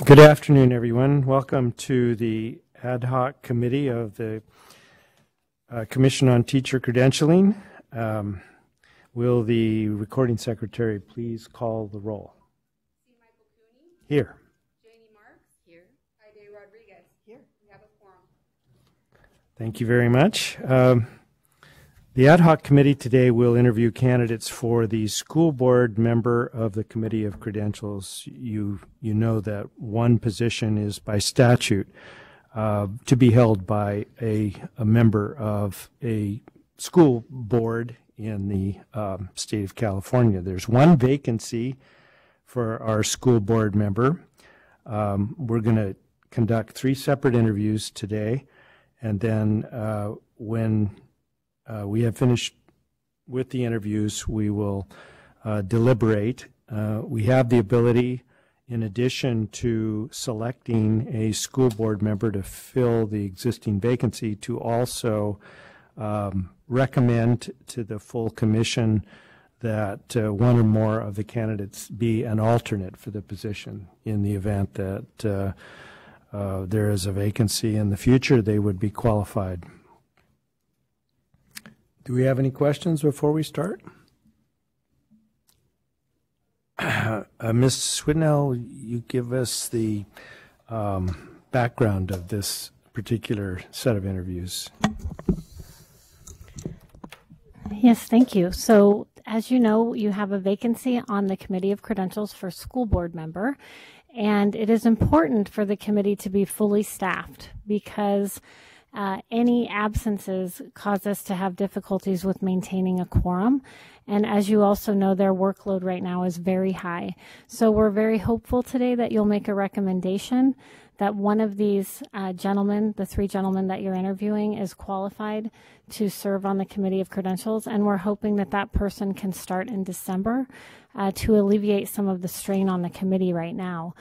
Good afternoon, everyone. Welcome to the ad hoc committee of the Commission on Teacher Credentialing. Will the recording secretary please call the roll? C. Michael Cooney. Here. Janie Marks. Here. Ida Rodriguez. Here. We have a quorum. Thank you very much. The ad hoc committee today will interview candidates for the school board member of the Committee of Credentials. You know that one position is by statute to be held by a member of a school board in the state of California. There's one vacancy for our school board member. We're going to conduct 3 separate interviews today, and then when we have finished with the interviews, we will deliberate. We have the ability, in addition to selecting a school board member to fill the existing vacancy, to also recommend to the full commission that one or more of the candidates be an alternate for the position. In the event that there is a vacancy in the future, they would be qualified. Do we have any questions before we start? Ms. Swidnell, you give us the background of this particular set of interviews. Yes, thank you. So, as you know, you have a vacancy on the Committee of Credentials for school board member, and it is important for the committee to be fully staffed because any absences cause us to have difficulties with maintaining a quorum. And as you also know, their workload right now is very high. So we're very hopeful today that you'll make a recommendation that one of these gentlemen, the 3 gentlemen that you're interviewing, is qualified to serve on the Committee of Credentials. And we're hoping that that person can start in December to alleviate some of the strain on the committee right now.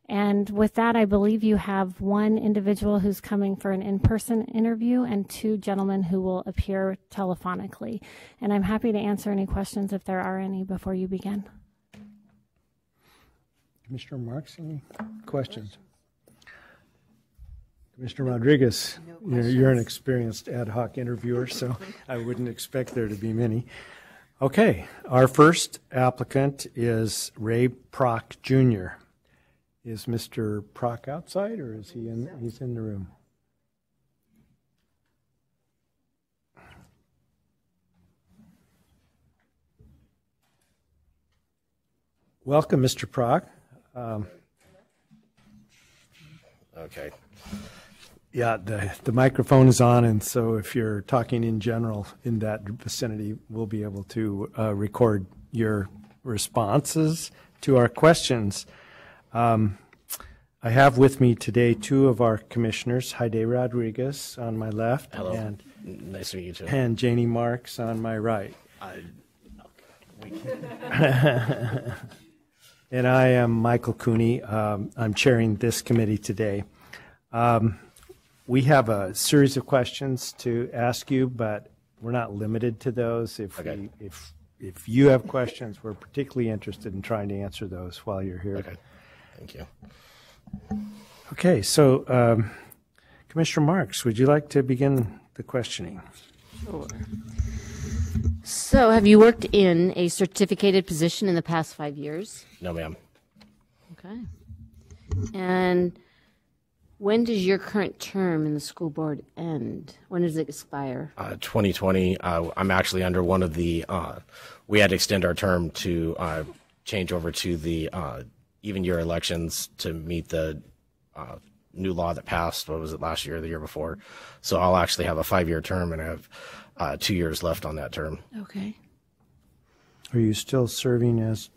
And with that, I believe you have 1 individual who's coming for an in-person interview and 2 gentlemen who will appear telephonically. And I'm happy to answer any questions if there are any before you begin. Commissioner Marks, any questions? Commissioner Rodriguez, No you're an experienced ad hoc interviewer, so I wouldn't expect there to be many. Okay, our first applicant is Ray Prock, Jr. Is Mr. Prock outside, or is he in? He's in the room. Welcome, Mr. Prock. Okay. Yeah, the microphone is on, and so if you're talking in general in that vicinity, we'll be able to record your responses to our questions. I have with me today 2 of our commissioners, Heide Rodriguez on my left. Hello. And nice to meet you too. And Janie Marks on my right. And I am Michael Cooney. I'm chairing this committee today. We have a series of questions to ask you, but we're not limited to those. If you have questions, we're particularly interested in trying to answer those while you're here. Okay. Thank you. Okay, so Commissioner Marks, would you like to begin the questioning? Sure. So, have you worked in a certificated position in the past 5 years? No, ma'am. Okay. And when does your current term in the school board end? When does it expire? 2020. I'm actually under one of the. We had to extend our term to change over to the even year elections to meet the new law that passed. What was it, last year or the year before? So I'll actually have a 5-year term, and I have 2 years left on that term. Okay. Are you still serving as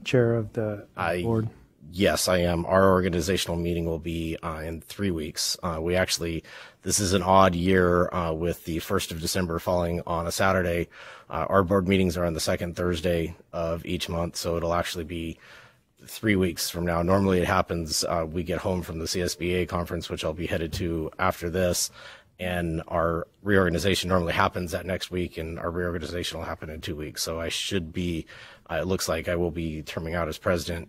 chair of the board? Yes, I am. Our organizational meeting will be in 3 weeks. This is an odd year with the 1st of December falling on a Saturday. Our board meetings are on the 2nd Thursday of each month, so it'll actually be 3 weeks from now. Normally it happens, we get home from the CSBA conference, which I'll be headed to after this, and our reorganization normally happens that next week, and our reorganization will happen in 2 weeks. So I should be, it looks like I will be terming out as president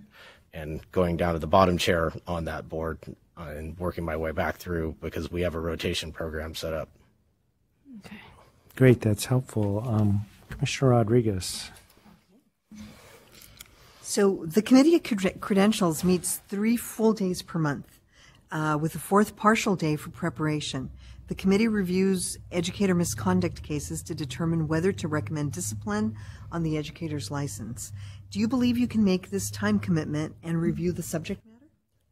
and going down to the bottom chair on that board and working my way back through, because we have a rotation program set up. Okay. Great, that's helpful. Commissioner Rodriguez. So the Committee of Credentials meets 3 full days per month, with a 4th partial day for preparation. The committee reviews educator misconduct cases to determine whether to recommend discipline on the educator's license. Do you believe you can make this time commitment and review the subject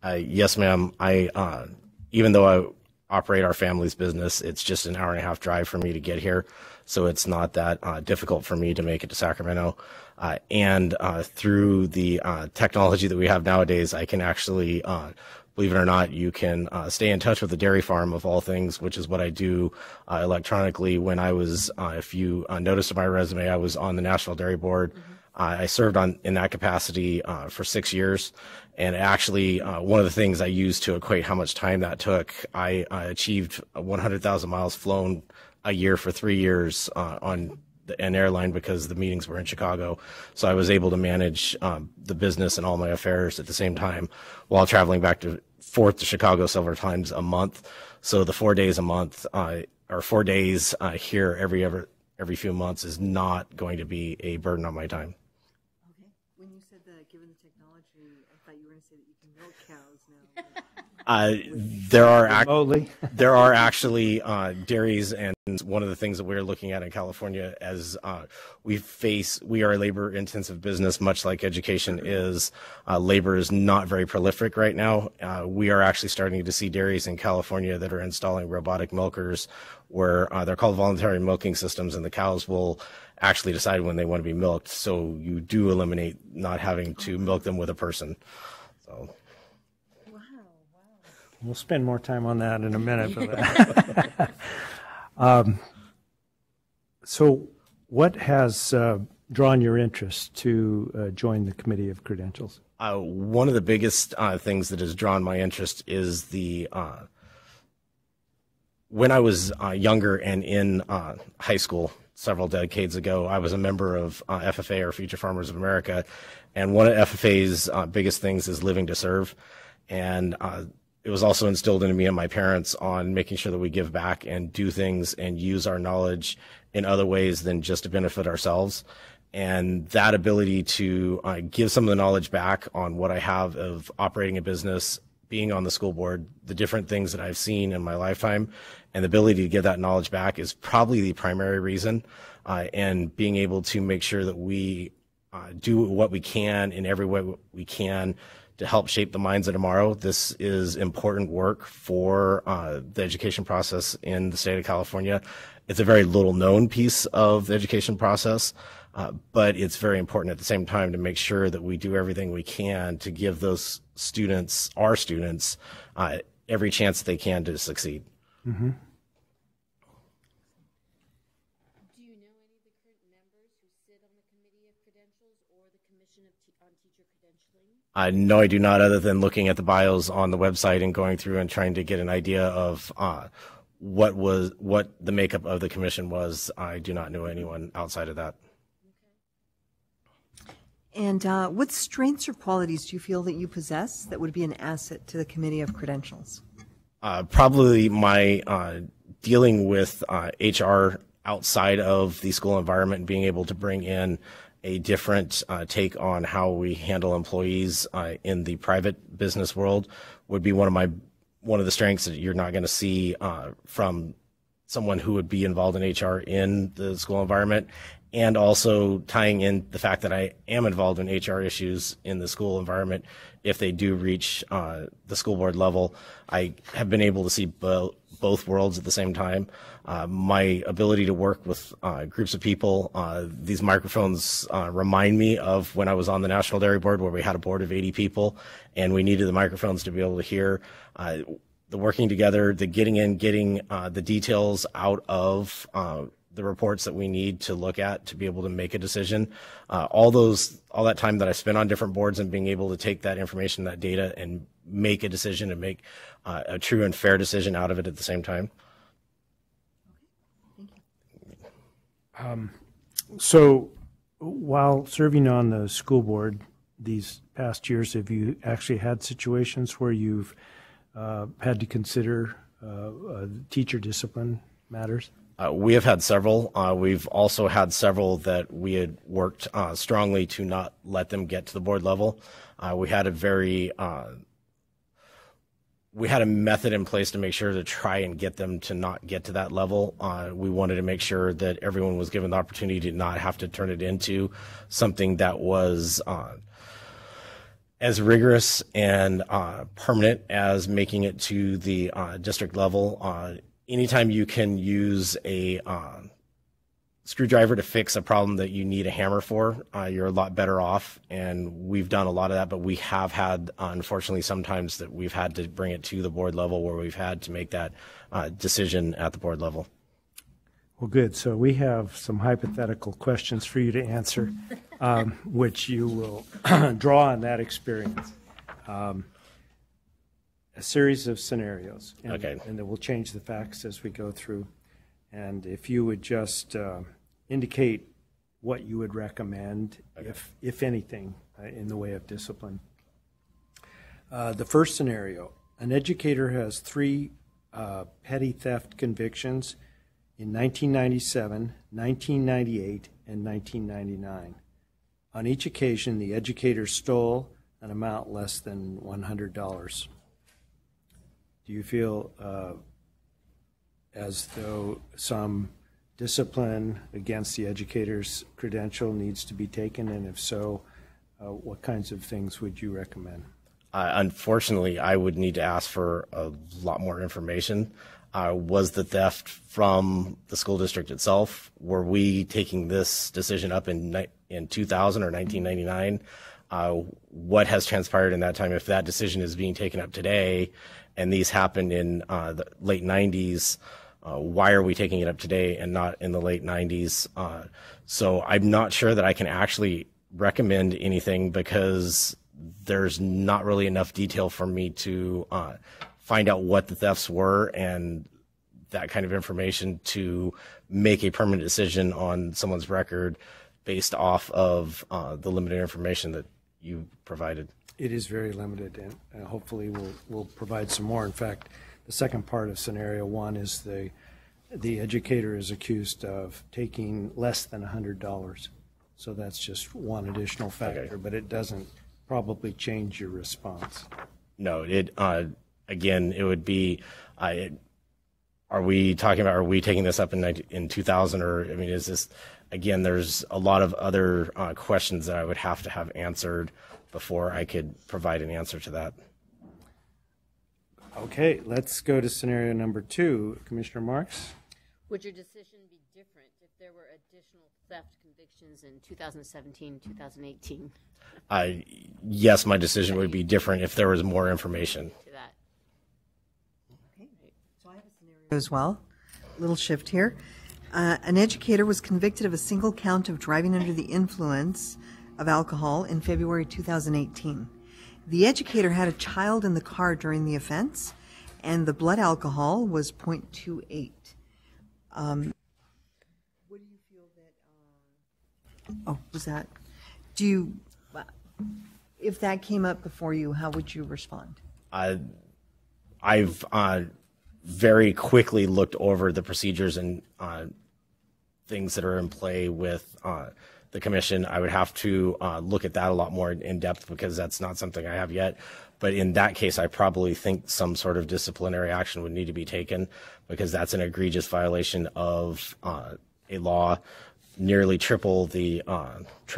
matter? Yes, ma'am. Even though I operate our family's business, it's just an hour-and-a-half drive for me to get here, so it's not that difficult for me to make it to Sacramento. And through the technology that we have nowadays, I can actually, believe it or not, you can stay in touch with the dairy farm of all things, which is what I do electronically. When I was, if you noticed in my resume, I was on the National Dairy Board. I served in that capacity for 6 years. And actually, one of the things I used to equate how much time that took, I achieved 100,000 miles flown a year for 3 years on an airline, because the meetings were in Chicago. So I was able to manage the business and all my affairs at the same time while traveling back to forth to Chicago several times a month. So the 4 days a month, or 4 days here every few months, is not going to be a burden on my time. Okay. When you said that, given the technology, I thought you were going to say that you can milk cows now. There are actually dairies, and one of the things that we're looking at in California, as we are a labor intensive business, much like education is. Labor is not very prolific right now. We are actually starting to see dairies in California that are installing robotic milkers, where they're called voluntary milking systems, and the cows will actually decide when they want to be milked. So you do eliminate not having to milk them with a person. So. We'll spend more time on that in a minute. So what has drawn your interest to join the Committee of Credentials? One of the biggest things that has drawn my interest is when I was younger and in high school several decades ago, I was a member of FFA, or Future Farmers of America, and one of FFA's biggest things is living to serve. And it was also instilled into me and my parents on making sure that we give back and do things and use our knowledge in other ways than just to benefit ourselves. And that ability to give some of the knowledge back on what I have of operating a business, being on the school board, the different things that I've seen in my lifetime, and the ability to give that knowledge back is probably the primary reason. And being able to make sure that we do what we can in every way we can to help shape the minds of tomorrow. This is important work for the education process in the state of California. It's a very little known piece of the education process, but it's very important at the same time to make sure that we do everything we can to give those students, our students, every chance they can to succeed. Mm-hmm. Do you know any of the current members who sit on the Committee of Credentials or the Commission on Teacher Credentialing? No, I do not, other than looking at the bios on the website and going through and trying to get an idea of what the makeup of the commission was. I do not know anyone outside of that. And what strengths or qualities do you feel that you possess that would be an asset to the Committee of Credentials? Probably my dealing with HR outside of the school environment and being able to bring in a different take on how we handle employees in the private business world would be one of the strengths that you're not going to see from someone who would be involved in HR in the school environment. And also tying in the fact that I am involved in HR issues in the school environment. If they do reach the school board level, I have been able to see both worlds at the same time. My ability to work with groups of people, these microphones remind me of when I was on the National Dairy Board, where we had a board of 80 people and we needed the microphones to be able to hear. The working together, the getting the details out of the reports that we need to look at to be able to make a decision. All that time that I spent on different boards and being able to take that information, that data, and make a decision and make a true and fair decision out of it at the same time. So while serving on the school board these past years, have you actually had situations where you've had to consider teacher discipline matters? We have had several. We've also had several that we had worked strongly to not let them get to the board level. We had a method in place to make sure to try and get them to not get to that level. We wanted to make sure that everyone was given the opportunity to not have to turn it into something that was as rigorous and permanent as making it to the district level. Anytime you can use a screwdriver to fix a problem that you need a hammer for, you're a lot better off. And we've done a lot of that, but we have had, unfortunately, sometimes that we've had to bring it to the board level where we've had to make that decision at the board level. Well, good. So we have some hypothetical questions for you to answer, which you will draw on that experience. A series of scenarios, and, Okay. and then we'll change the facts as we go through. And if you would just indicate what you would recommend, Okay. if anything, in the way of discipline. The first scenario, an educator has 3 petty theft convictions in 1997, 1998, and 1999. On each occasion, the educator stole an amount less than $100. Do you feel as though some discipline against the educator's credential needs to be taken? And if so, what kinds of things would you recommend? Unfortunately, I would need to ask for a lot more information. Was the theft from the school district itself? Were we taking this decision up in 2000 or 1999? What has transpired in that time? If that decision is being taken up today and these happened in the late 90s, why are we taking it up today and not in the late 90s? So I'm not sure that I can actually recommend anything because there's not really enough detail for me to find out what the thefts were and that kind of information to make a permanent decision on someone's record based off of the limited information that you provided. It is very limited, and hopefully we'll provide some more. In fact, the second part of scenario 1 is the educator is accused of taking less than $100. So that's just one additional factor, Okay. but it doesn't probably change your response. No, again, it would be, are we taking this up in 2000 or, I mean, is this, again, there's a lot of other questions that I would have to have answered before I could provide an answer to that. Okay, let's go to scenario number 2. Commissioner Marks? Would your decision be different if there were additional theft convictions in 2017, 2018 Yes, my decision would be different if there was more information. to that? Okay. So I have a scenario as well. Little shift here. An educator was convicted of a single count of driving under the influence of alcohol in February 2018. The educator had a child in the car during the offense, and the blood alcohol was 0.28. What do you feel that? Was that? Do you? If that came up before you, how would you respond? I've very quickly looked over the procedures and things that are in play with the commission. I would have to look at that a lot more in depth because that's not something I have yet. But in that case, I probably think some sort of disciplinary action would need to be taken because that's an egregious violation of a law, nearly triple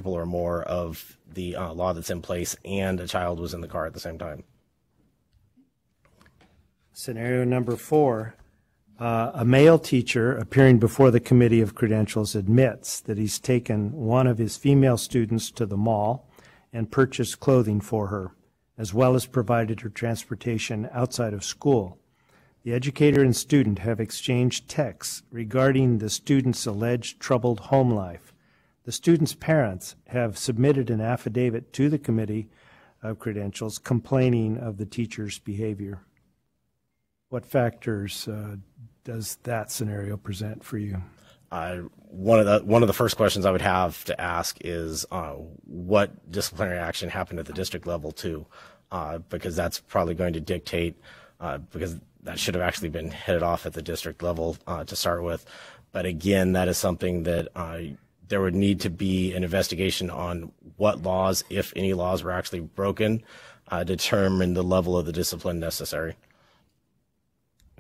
or more of the law that's in place, and a child was in the car at the same time. Scenario number 4, a male teacher appearing before the Committee of Credentials admits that he's taken one of his female students to the mall and purchased clothing for her, as well as provided her transportation outside of school. The educator and student have exchanged texts regarding the student's alleged troubled home life. The student's parents have submitted an affidavit to the Committee of Credentials complaining of the teacher's behavior. What factors does that scenario present for you? one of the first questions I would have to ask is what disciplinary action happened at the district level too, because that's probably going to dictate, because that should have actually been headed off at the district level to start with. But again, that is something that there would need to be an investigation on what laws, if any laws, were actually broken, determine the level of the discipline necessary.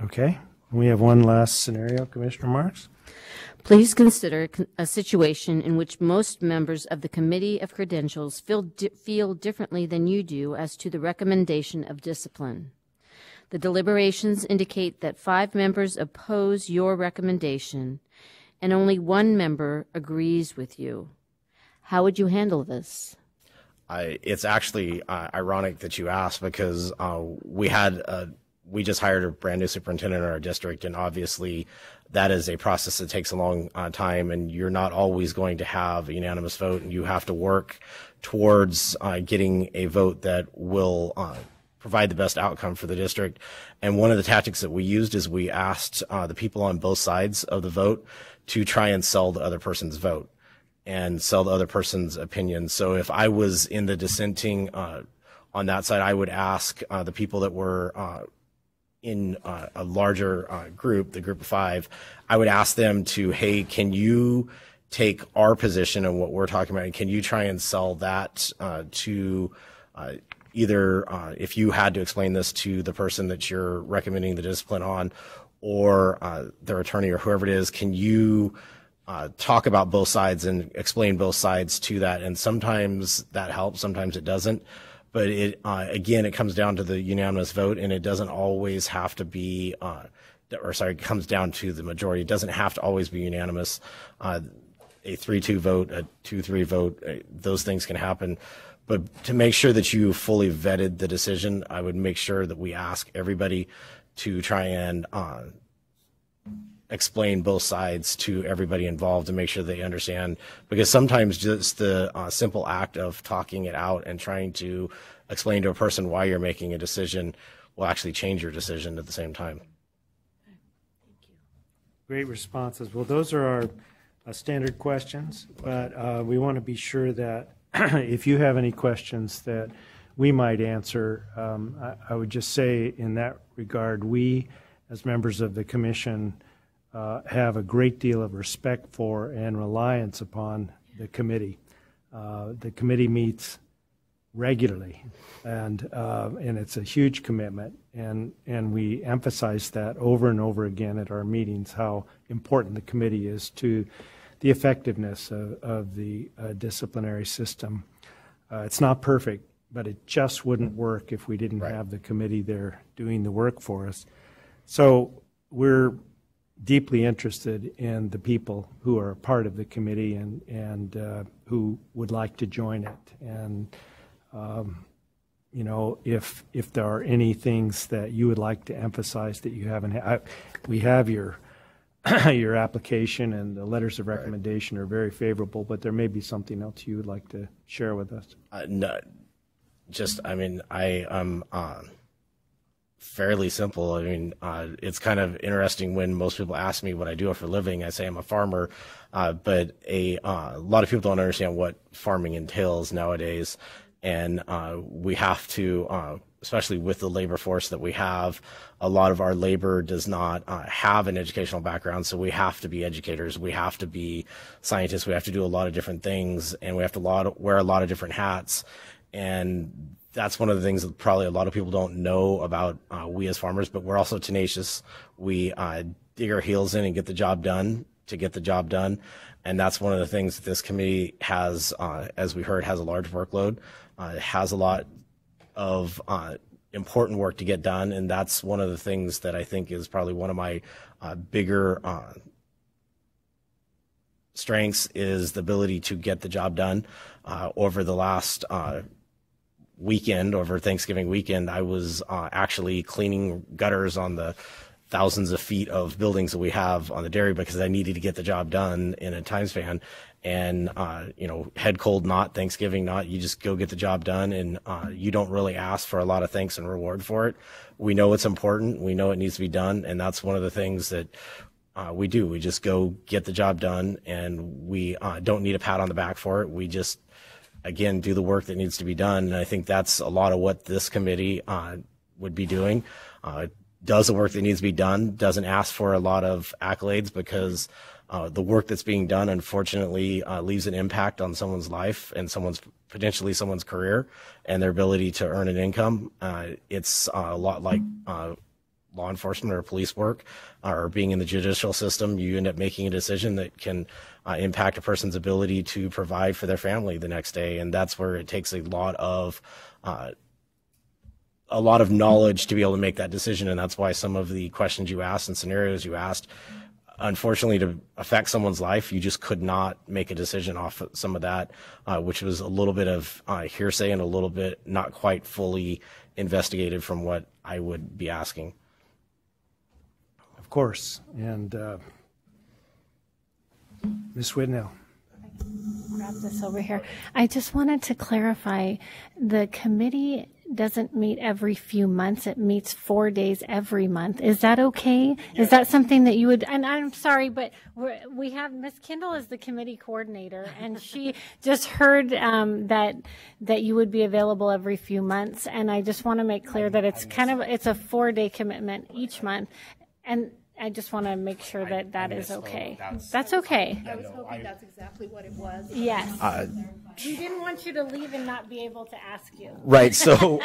Okay. We have one last scenario, Commissioner Marks. Please consider a situation in which most members of the Committee of Credentials feel differently than you do as to the recommendation of discipline. The deliberations indicate that 5 members oppose your recommendation and only 1 member agrees with you. How would you handle this? It's actually ironic that you asked, because we just hired a brand new superintendent in our district, and obviously that is a process that takes a long time, and you're not always going to have a unanimous vote, and you have to work towards getting a vote that will provide the best outcome for the district. And one of the tactics that we used is we asked the people on both sides of the vote to try and sell the other person's vote and sell the other person's opinion. So if I was in the dissenting on that side, I would ask the people that were in a larger group, the group of 5, I would ask them to, hey, can you take our position and what we're talking about, and can you try and sell that to either if you had to explain this to the person that you're recommending the discipline on, or their attorney or whoever it is, can you talk about both sides and explain both sides to that? And sometimes that helps, sometimes it doesn't. But again, it comes down to the unanimous vote, and it doesn't always have to be, it comes down to the majority. It doesn't have to always be unanimous. A 3-2 vote, a 2-3 vote, those things can happen. But to make sure that you fully vetted the decision, I would make sure that we ask everybody to try and explain both sides to everybody involved and make sure they understand, because sometimes just the simple act of talking it out and trying to explain to a person why you're making a decision will actually change your decision at the same time. Thank you. Great responses. Well, those are our standard questions, but we want to be sure that if you have any questions that we might answer, I would just say in that regard, we as members of the commission have a great deal of respect for and reliance upon the committee. The committee meets regularly, and it's a huge commitment, and we emphasize that over and over again at our meetings, how important the committee is to the effectiveness of the disciplinary system. It's not perfect, but it just wouldn't work if we didn't have the committee there doing the work for us. So we're deeply interested in the people who are part of the committee and who would like to join it. And you know, if there are any things that you would like to emphasize that you haven't, we have your your application, and the letters of recommendation are very favorable, but there may be something else you would like to share with us. No, just, I mean, I am fairly simple. I mean, it's kind of interesting when most people ask me what I do for a living. I say I'm a farmer, but a lot of people don't understand what farming entails nowadays. And we have to, especially with the labor force that we have, a lot of our labor does not have an educational background. So we have to be educators. We have to be scientists. We have to do a lot of different things, and we have to wear a lot of different hats. And that's one of the things that probably a lot of people don't know about we as farmers, but we're also tenacious. We dig our heels in and get the job done to get the job done. And that's one of the things that this committee has, as we heard, has a large workload. It has a lot of important work to get done, and that's one of the things that I think is probably one of my bigger strengths, is the ability to get the job done. Over the last weekend, over Thanksgiving weekend, I was actually cleaning gutters on the thousands of feet of buildings that we have on the dairy because I needed to get the job done in a time span. And, you know, head cold, not Thanksgiving, not, you just go get the job done, and you don't really ask for a lot of thanks and reward for it. We know it's important. We know it needs to be done. And that's one of the things that we do. We just go get the job done, and we don't need a pat on the back for it. We just, again, do the work that needs to be done. And I think that's a lot of what this committee would be doing. Does the work that needs to be done, doesn't ask for a lot of accolades, because the work that's being done, unfortunately, leaves an impact on someone's life and potentially someone's career and their ability to earn an income. It's a lot like law enforcement or police work, or being in the judicial system. You end up making a decision that can impact a person's ability to provide for their family the next day, and that's where it takes a lot of knowledge to be able to make that decision. And that's why some of the questions you asked and scenarios you asked, unfortunately, to affect someone's life, you just could not make a decision off of some of that, which was a little bit of hearsay and a little bit not quite fully investigated from what I would be asking. Of course. And Ms. Whitnell. Grab this over here. I just wanted to clarify, the committee doesn't meet every few months. It meets 4 days every month. Is that okay? Yeah. Is that something that you would, and I'm sorry, but we have Ms. Kendall as the committee coordinator, and she just heard that you would be available every few months. And I just want to make clear that it's it's a 4-day commitment each month. And I just want to make sure that is okay. That's okay. I was hoping that's exactly what it was. Yes. We didn't want you to leave and not be able to ask you. Right. So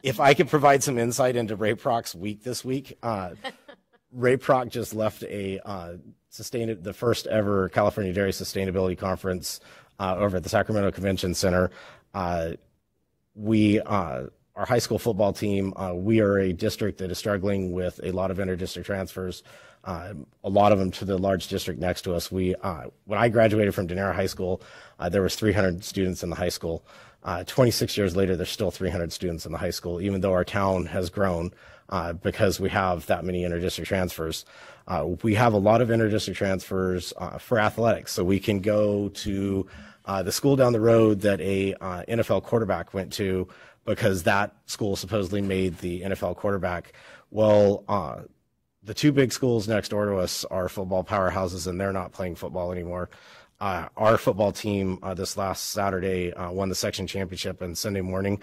if I could provide some insight into Ray Proc's week this week, Ray Proc just left the first ever California Dairy Sustainability Conference over at the Sacramento Convention Center. Our high school football team, we are a district that is struggling with a lot of inter-district transfers, a lot of them to the large district next to us. When I graduated from Denera High School, there was 300 students in the high school. 26 years later, there's still 300 students in the high school, even though our town has grown because we have that many inter-district transfers. We have a lot of inter-district transfers for athletics, so we can go to the school down the road that a NFL quarterback went to, because that school supposedly made the NFL quarterback. Well, the two big schools next door to us are football powerhouses, and they're not playing football anymore. Our football team this last Saturday won the section championship, and Sunday morning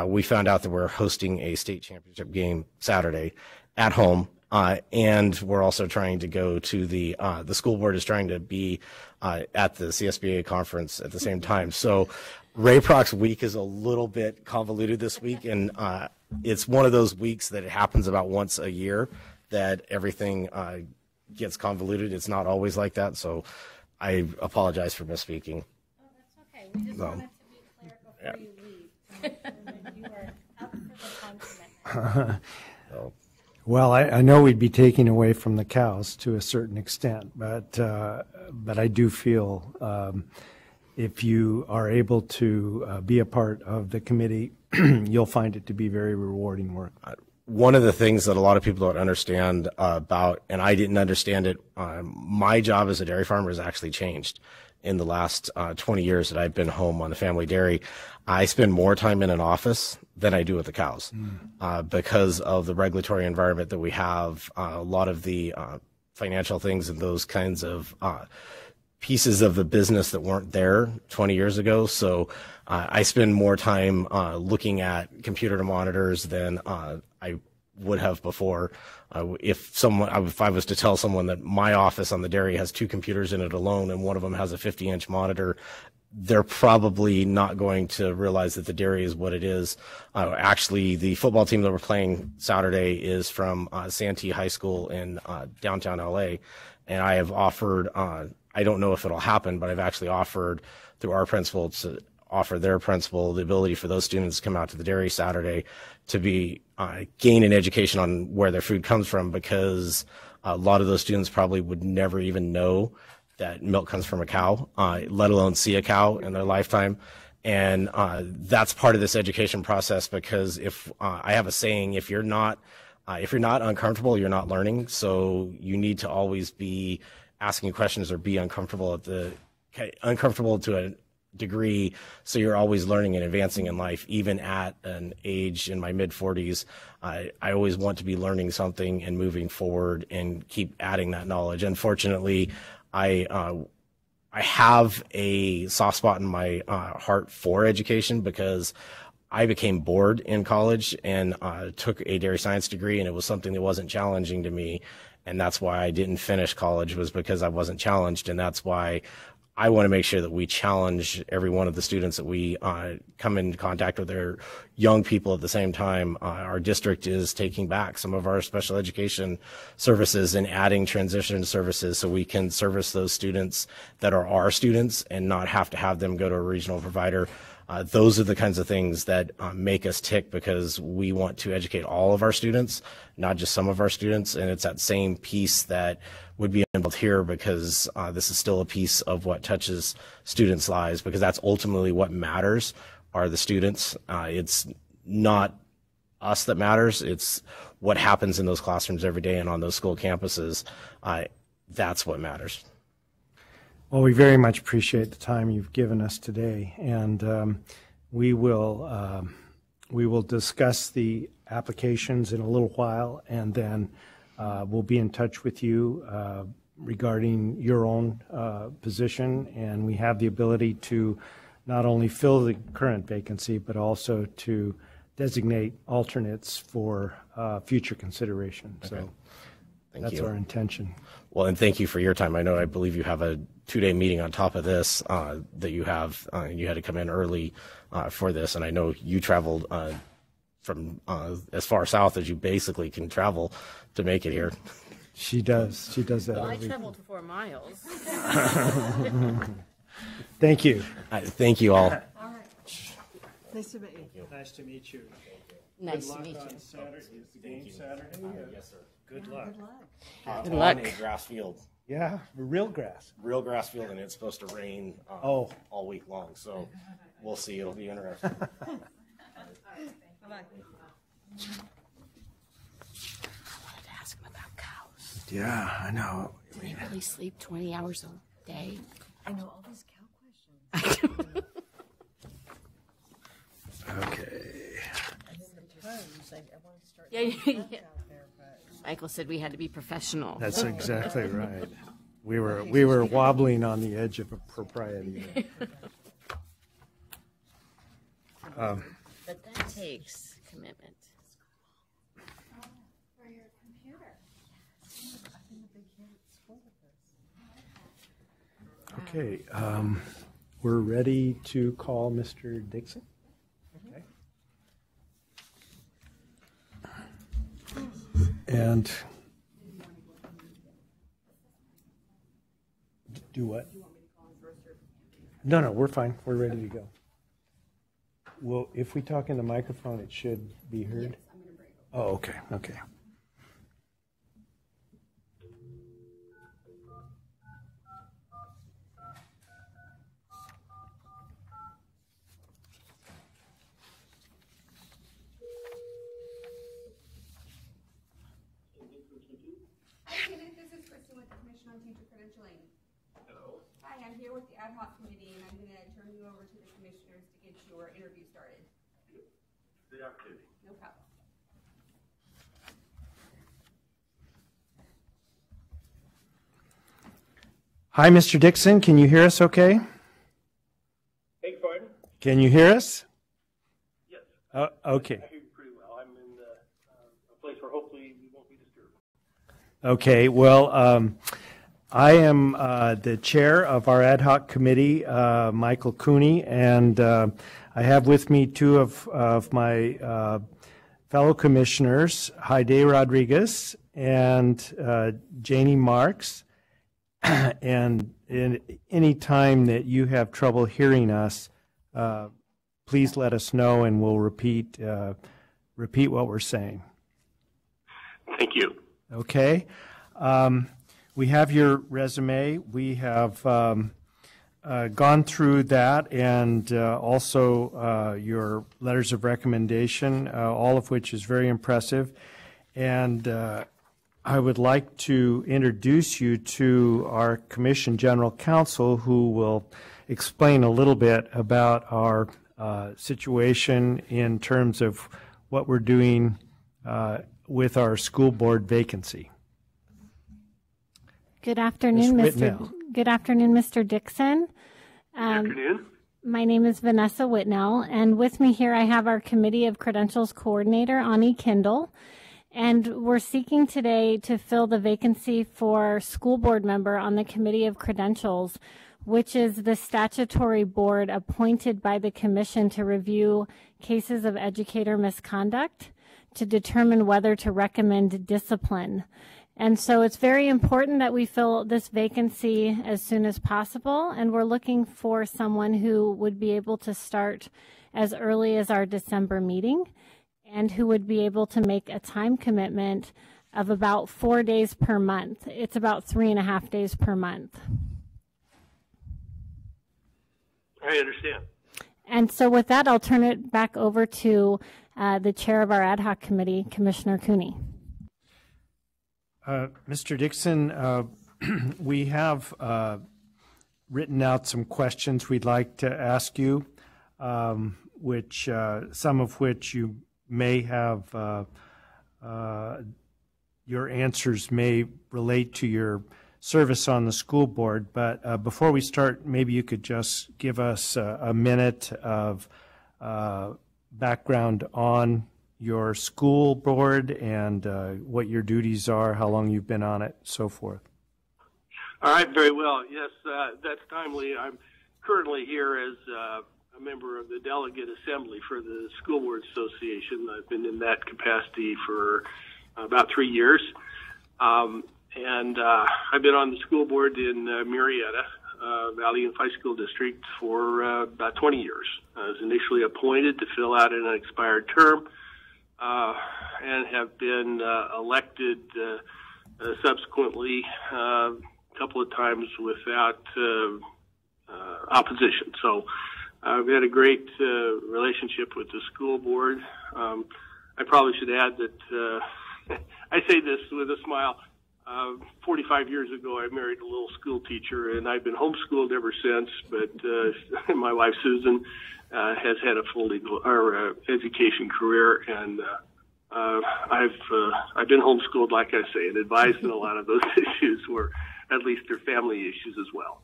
we found out that we're hosting a state championship game Saturday at home. And we're also trying to go to the school board is trying to be at the CSBA conference at the same time. So Ray Proc's week is a little bit convoluted this week, and it's one of those weeks that it happens about once a year that everything gets convoluted. It's not always like that, so I apologize for misspeaking. Oh, that's okay. We just wanted to be clear before you leave, to make sure that you are up for the time commitment. Well, I know we'd be taking away from the cows to a certain extent, but I do feel if you are able to be a part of the committee, you'll find it to be very rewarding work. One of the things that a lot of people don't understand about, and I didn't understand it, my job as a dairy farmer has actually changed in the last 20 years that I've been home on the family dairy. I spend more time in an office than I do with the cows because of the regulatory environment that we have, a lot of the financial things and those kinds of pieces of the business that weren't there 20 years ago. So I spend more time looking at computer monitors than I would have before. If I was to tell someone that my office on the dairy has 2 computers in it alone and one of them has a 50-inch monitor, they're probably not going to realize that the dairy is what it is. Actually, the football team that we're playing Saturday is from Santee High School in downtown LA, and I have offered, I don't know if it'll happen, but I've actually offered through our principal to offer their principal the ability for those students to come out to the dairy Saturday to be gain an education on where their food comes from, because a lot of those students probably would never even know that milk comes from a cow, let alone see a cow in their lifetime. And that's part of this education process, because if I have a saying, if you're not uncomfortable, you're not learning. So you need to always be asking questions or be uncomfortable to degree, so you're always learning and advancing in life. Even at an age in my mid-40s, I always want to be learning something and moving forward and keep adding that knowledge. Unfortunately, I have a soft spot in my heart for education, because I became bored in college and took a dairy science degree, and it was something that wasn't challenging to me. And that's why I didn't finish college, was because I wasn't challenged. And that's why I want to make sure that we challenge every one of the students that we come into contact with. Their young people at the same time. Our district is taking back some of our special education services and adding transition services, so we can service those students that are our students and not have to have them go to a regional provider. Those are the kinds of things that make us tick, because we want to educate all of our students, not just some of our students. And it's that same piece that would be involved here, because this is still a piece of what touches students' lives, because that's ultimately what matters, are the students. It's not us that matters. It's what happens in those classrooms every day and on those school campuses. That's what matters. Well, we very much appreciate the time you've given us today, and we will discuss the applications in a little while, and then we'll be in touch with you regarding your own position, and we have the ability to not only fill the current vacancy, but also to designate alternates for future consideration. Okay. So Thank that's you. our intention. Well, and thank you for your time. I believe you have a 2-day meeting on top of this that you have. You had to come in early for this, and I know you traveled from as far south as you basically can travel to make it here. She does. She does that. Well, I every- traveled 4 miles. Thank you. Thank you all. All right. Nice to meet you. Nice to meet you. Nice to meet you. Saturday. Is the game Saturday? Yes, sir. Good luck. Good luck. Good luck. On a grass field. Yeah, real grass. Real grass field, and it's supposed to rain Oh. all week long. So we'll see. It'll be interesting. Bye-bye. To ask him about cows. Yeah, I know. Do they really sleep 20 hours a day? I know all these cow questions. Okay. Yeah. Michael said we had to be professional. That's exactly right. We were wobbling on the edge of a propriety. But that takes commitment. For your computer. Okay, we're ready to call Mr. Dixon. Okay. And do what? No, we're fine. We're ready to go. Well, if we talk in the microphone, it should be heard. Oh, okay. This is Kristen with the Commission on Teacher Credentialing. Hello. Hi, I'm here with the ad hoc committee, and I'm going to turn you over to the commissioners to get your interview started. The opportunity. No problem. Hi, Mr. Dixon. Can you hear us okay? Beg pardon? Can you hear us? Yes. Okay. I hear you pretty well. I'm in a place where hopefully we won't be disturbed. Okay. Well, I am the chair of our ad hoc committee, Michael Cooney, and I have with me two of my fellow commissioners, Heide Rodriguez and Janie Marks. And in any time that you have trouble hearing us, please let us know, and we'll repeat what we're saying. Thank you. Okay. We have your resume. We have gone through that, and also your letters of recommendation, all of which is very impressive. And I would like to introduce you to our Commission General Counsel, who will explain a little bit about our situation in terms of what we're doing with our school board vacancy. Good afternoon, Ms. Mr. Whitnell. Good afternoon, Mr. Dixon. Good afternoon. My name is Vanessa Whitnell, and with me here I have our Committee of Credentials Coordinator, Ani Kindle, and we're seeking today to fill the vacancy for school board member on the Committee of Credentials, which is the statutory board appointed by the Commission to review cases of educator misconduct to determine whether to recommend discipline. And so it's very important that we fill this vacancy as soon as possible, and we're looking for someone who would be able to start as early as our December meeting and who would be able to make a time commitment of about 4 days per month. It's about 3.5 days per month. I understand. And so with that, I'll turn it back over to the chair of our ad hoc committee, Commissioner Cooney. Mr. Dixon, we have written out some questions we'd like to ask you, which some of which you may have, your answers may relate to your service on the school board. But before we start, maybe you could just give us a minute of background on your school board and what your duties are, how long you've been on it, so forth. All right, very well. Yes, that's timely. I'm currently here as a member of the Delegate Assembly for the School Board Association. I've been in that capacity for about 3 years. And I've been on the school board in Murrieta, Valley Unified School District, for about 20 years. I was initially appointed to fill out an expired term, and have been elected subsequently a couple of times without opposition. So I've had a great relationship with the school board. I probably should add that I say this with a smile. 45 years ago, I married a little school teacher, and I've been homeschooled ever since. But my wife, Susan, has had a full legal or education career, and I've been homeschooled, like I say, and advised in a lot of those issues, or at least they're family issues as well.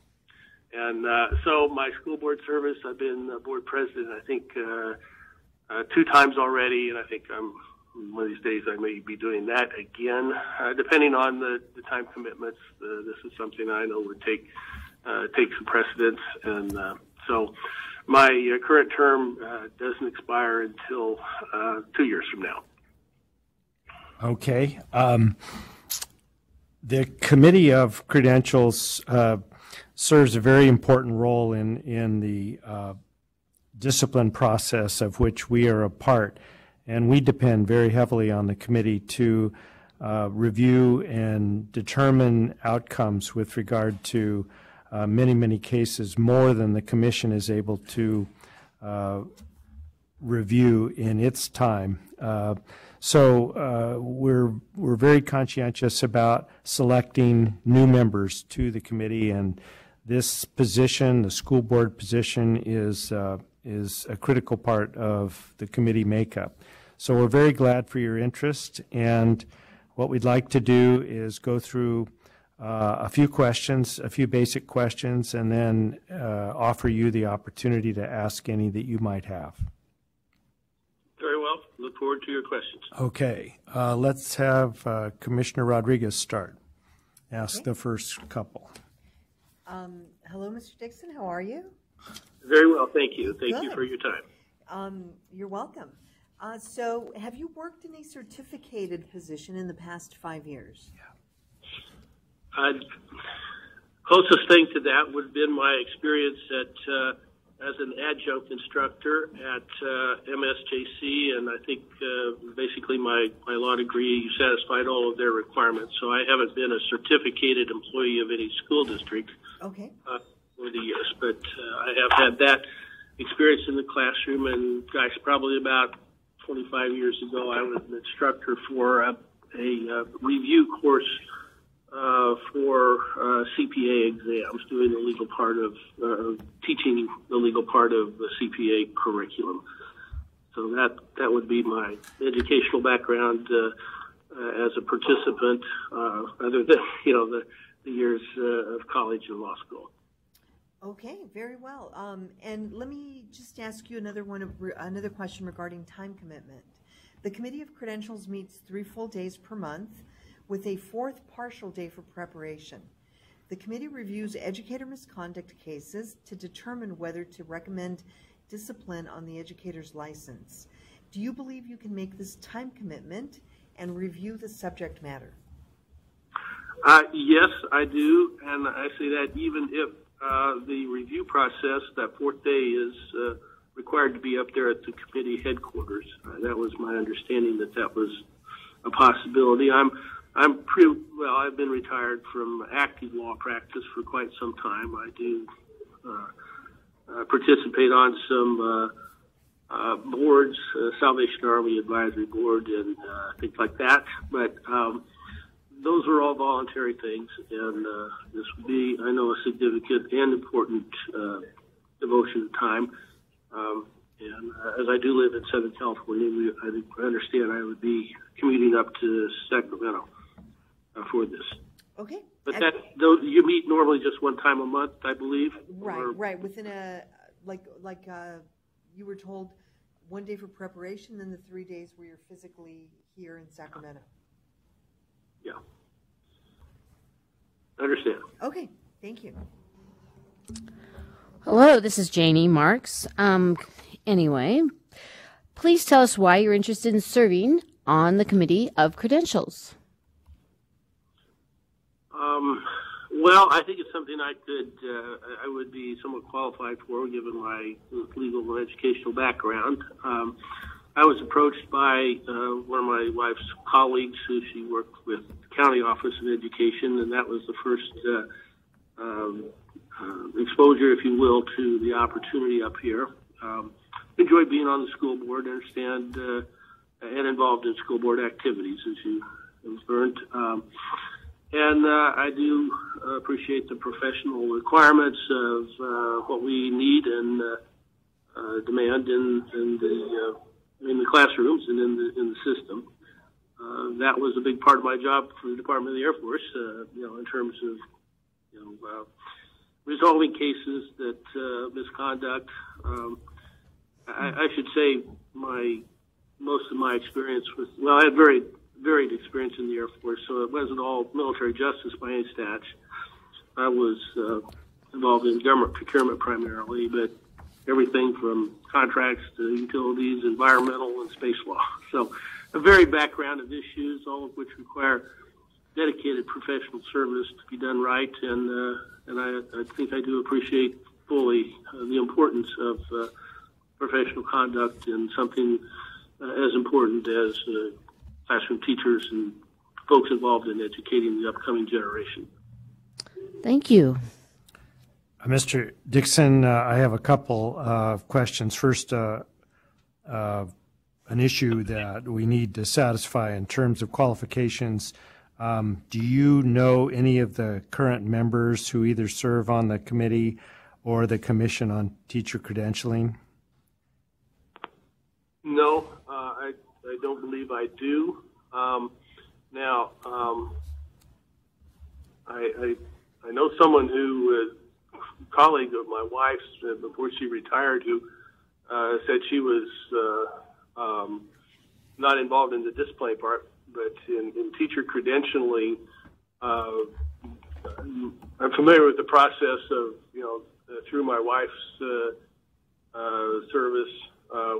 And so my school board service, I've been board president, I think, 2 times already, and I think one of these days I may be doing that again, depending on the time commitments. This is something I know would take some precedence, and so my current term doesn't expire until 2 years from now. Okay. The Committee of Credentials serves a very important role in the discipline process of which we are a part. And we depend very heavily on the committee to review and determine outcomes with regard to many, many cases, more than the commission is able to review in its time. So we're very conscientious about selecting new members to the committee, and this position, the school board position, is a critical part of the committee makeup. So we're very glad for your interest, and what we'd like to do is go through a few questions, a few basic questions, and then offer you the opportunity to ask any that you might have. Very well. Look forward to your questions. Okay. Let's have Commissioner Rodriguez start. Ask the first couple. Hello, Mr. Dixon. How are you? Very well, thank you. Thank Good. you for your time. You're welcome. So have you worked in a certificated position in the past 5 years? Closest thing to that would have been my experience as an adjunct instructor at MSJC, and I think basically my law degree satisfied all of their requirements. So I haven't been a certificated employee of any school district over the years, but I have had that experience in the classroom, and gosh, probably about 25 years ago, I was an instructor for a review course for CPA exams, doing the legal part of teaching the legal part of the CPA curriculum. So that would be my educational background as a participant, other than the years of college and law school. Okay, very well. And let me just ask you another question regarding time commitment. The Committee of Credentials meets 3 full days per month, with a 4th partial day for preparation. The committee reviews educator misconduct cases to determine whether to recommend discipline on the educator's license. Do you believe you can make this time commitment and review the subject matter? Yes, I do, and I say that even if the review process, that 4th day, is required to be up there at the committee headquarters. That was my understanding that was a possibility. I've been retired from active law practice for quite some time. I do participate on some boards, Salvation Army Advisory Board, and things like that. But those are all voluntary things, and this would be, I know, a significant and important devotion of time. And as I do live in Southern California, I understand I would be commuting up to Sacramento for this. Okay. But you meet normally just one time a month, I believe. Right. Within like you were told, 1 day for preparation, then the 3 days where you're physically here in Sacramento. Yeah. I understand. Okay. Thank you. Hello, this is Janie Marks. Anyway, please tell us why you're interested in serving on the Committee of Credentials. Well, I think it's something I would be somewhat qualified for, given my legal and educational background. I was approached by one of my wife's colleagues who she worked with the County Office of Education, and that was the first exposure, if you will, to the opportunity up here. Enjoyed being on the school board, understand, and involved in school board activities, as you have learned. And I do appreciate the professional requirements of what we need and demand in the classrooms and in the system. That was a big part of my job for the Department of the Air Force, in terms of resolving cases that misconduct. I should say most of my experience I had very varied experience in the Air Force, so it wasn't all military justice by any stretch. I was involved in government procurement primarily, but everything from contracts to utilities, environmental, and space law. So a varied background of issues, all of which require dedicated professional service to be done right, and I think I do appreciate fully the importance of professional conduct in something as important as classroom teachers and folks involved in educating the upcoming generation. Thank you. Mr. Dixon, I have a couple of questions. First, an issue that we need to satisfy in terms of qualifications. Do you know any of the current members who either serve on the committee or the Commission on Teacher Credentialing? No, I don't believe I do. I know someone who, a colleague of my wife's before she retired, who said she was not involved in the discipline part, but in teacher credentialing. I'm familiar with the process of, through my wife's service,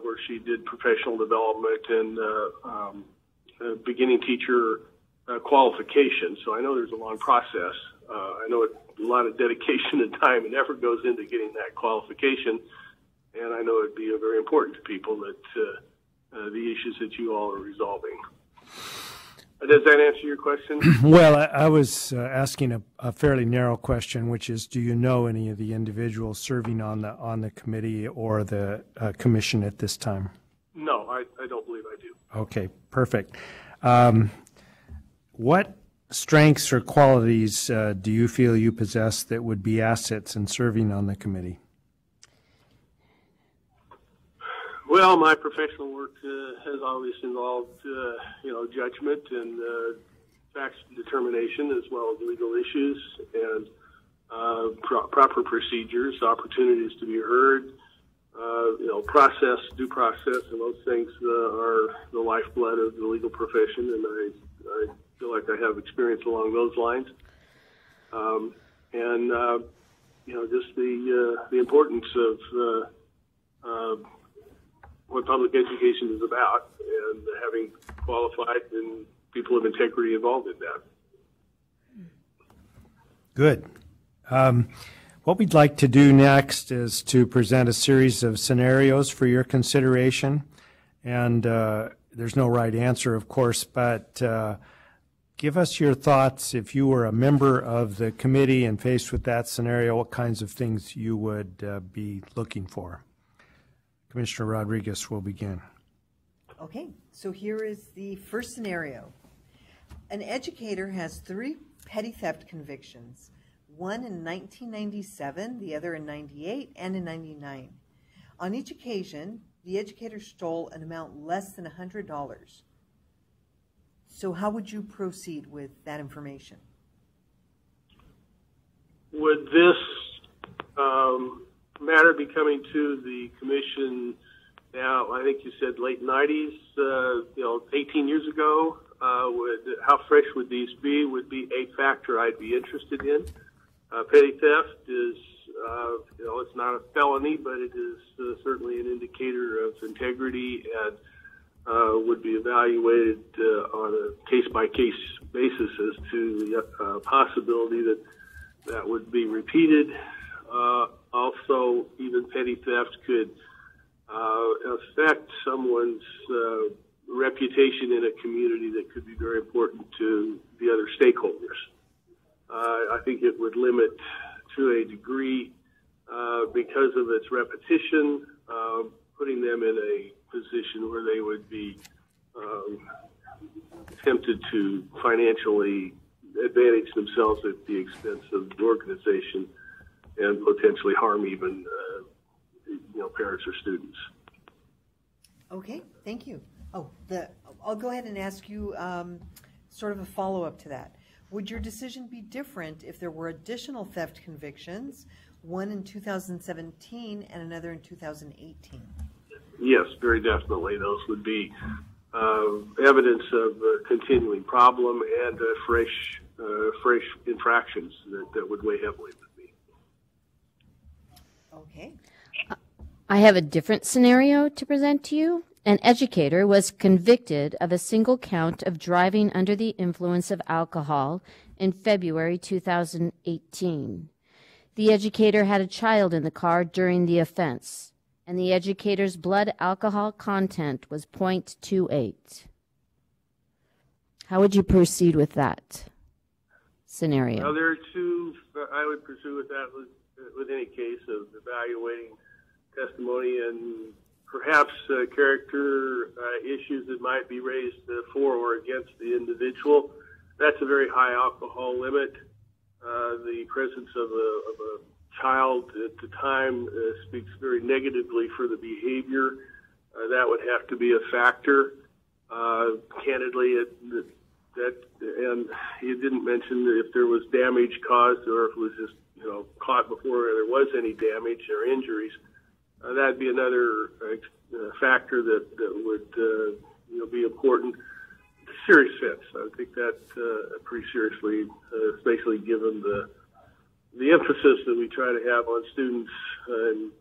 where she did professional development and beginning teacher qualification. So I know there's a long process. I know a lot of dedication and time and effort goes into getting that qualification, and I know it'd be very important to people that the issues that you all are resolving. Does that answer your question? Well, I was asking a fairly narrow question, which is, do you know any of the individuals serving on the committee or the commission at this time? No, I don't believe I do. Okay, perfect. What strengths or qualities do you feel you possess that would be assets in serving on the committee? Well, my professional work has always involved, judgment and facts determination, as well as legal issues and proper procedures, opportunities to be heard, process, due process, and those things are the lifeblood of the legal profession, and I feel like I have experience along those lines. Just the importance of what public education is about, and having qualified and people of integrity involved in that. Good. What we'd like to do next is to present a series of scenarios for your consideration. And there's no right answer, of course, but give us your thoughts if you were a member of the committee and faced with that scenario, what kinds of things you would be looking for. Commissioner Rodriguez will begin. Okay, so here is the first scenario. An educator has 3 petty theft convictions, one in 1997, the other in 98, and in 99. On each occasion, the educator stole an amount less than $100. So how would you proceed with that information? Would this matter be coming to the commission now? I think you said late 90s, 18 years ago. How fresh would these be? Would be a factor I'd be interested in. Petty theft is, it's not a felony, but it is certainly an indicator of integrity and would be evaluated on a case-by-case basis as to the possibility that would be repeated. Also, even petty theft could affect someone's reputation in a community that could be very important to the other stakeholders. I think it would limit to a degree because of its repetition, putting them in a position where they would be tempted to financially advantage themselves at the expense of the organization and potentially harm even parents or students. Okay, thank you. I'll go ahead and ask you sort of a follow-up to that. Would your decision be different if there were additional theft convictions, one in 2017 and another in 2018? Yes, very definitely. Those would be evidence of a continuing problem and fresh infractions that would weigh heavily with me. Okay. I have a different scenario to present to you. An educator was convicted of a single count of driving under the influence of alcohol in February 2018. The educator had a child in the car during the offense, and the educator's blood alcohol content was 0.28. How would you proceed with that scenario? Well, there are two I would pursue with that with any case of evaluating testimony and perhaps character issues that might be raised for or against the individual. That's a very high alcohol limit. The presence of a child at the time speaks very negatively for the behavior. That would have to be a factor. Candidly, and you didn't mention if there was damage caused or if it was just caught before there was any damage or injuries. That'd be another factor that would be important. Serious offense. I would take that pretty seriously, especially given the emphasis that we try to have on students and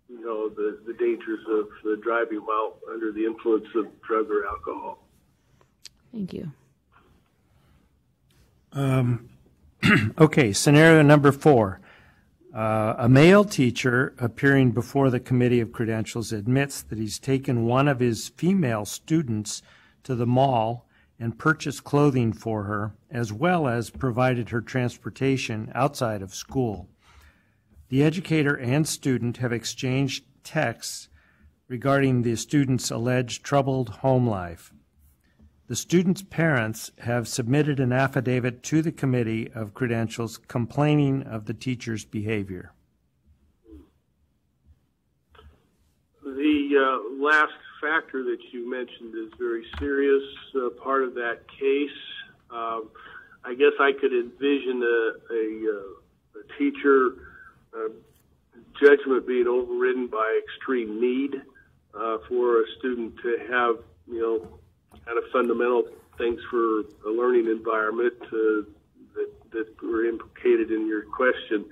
the dangers of driving while under the influence of drug or alcohol. Thank you. Okay, scenario number 4. A male teacher appearing before the Committee of Credentials admits that he's taken one of his female students to the mall and purchased clothing for her, as well as provided her transportation outside of school. The educator and student have exchanged texts regarding the student's alleged troubled home life. the students' parents have submitted an affidavit to the Committee of Credentials complaining of the teacher's behavior. The last factor that you mentioned is very serious part of that case. I guess I could envision a teacher judgment being overridden by extreme need for a student to have, kind of fundamental things for a learning environment that were implicated in your question.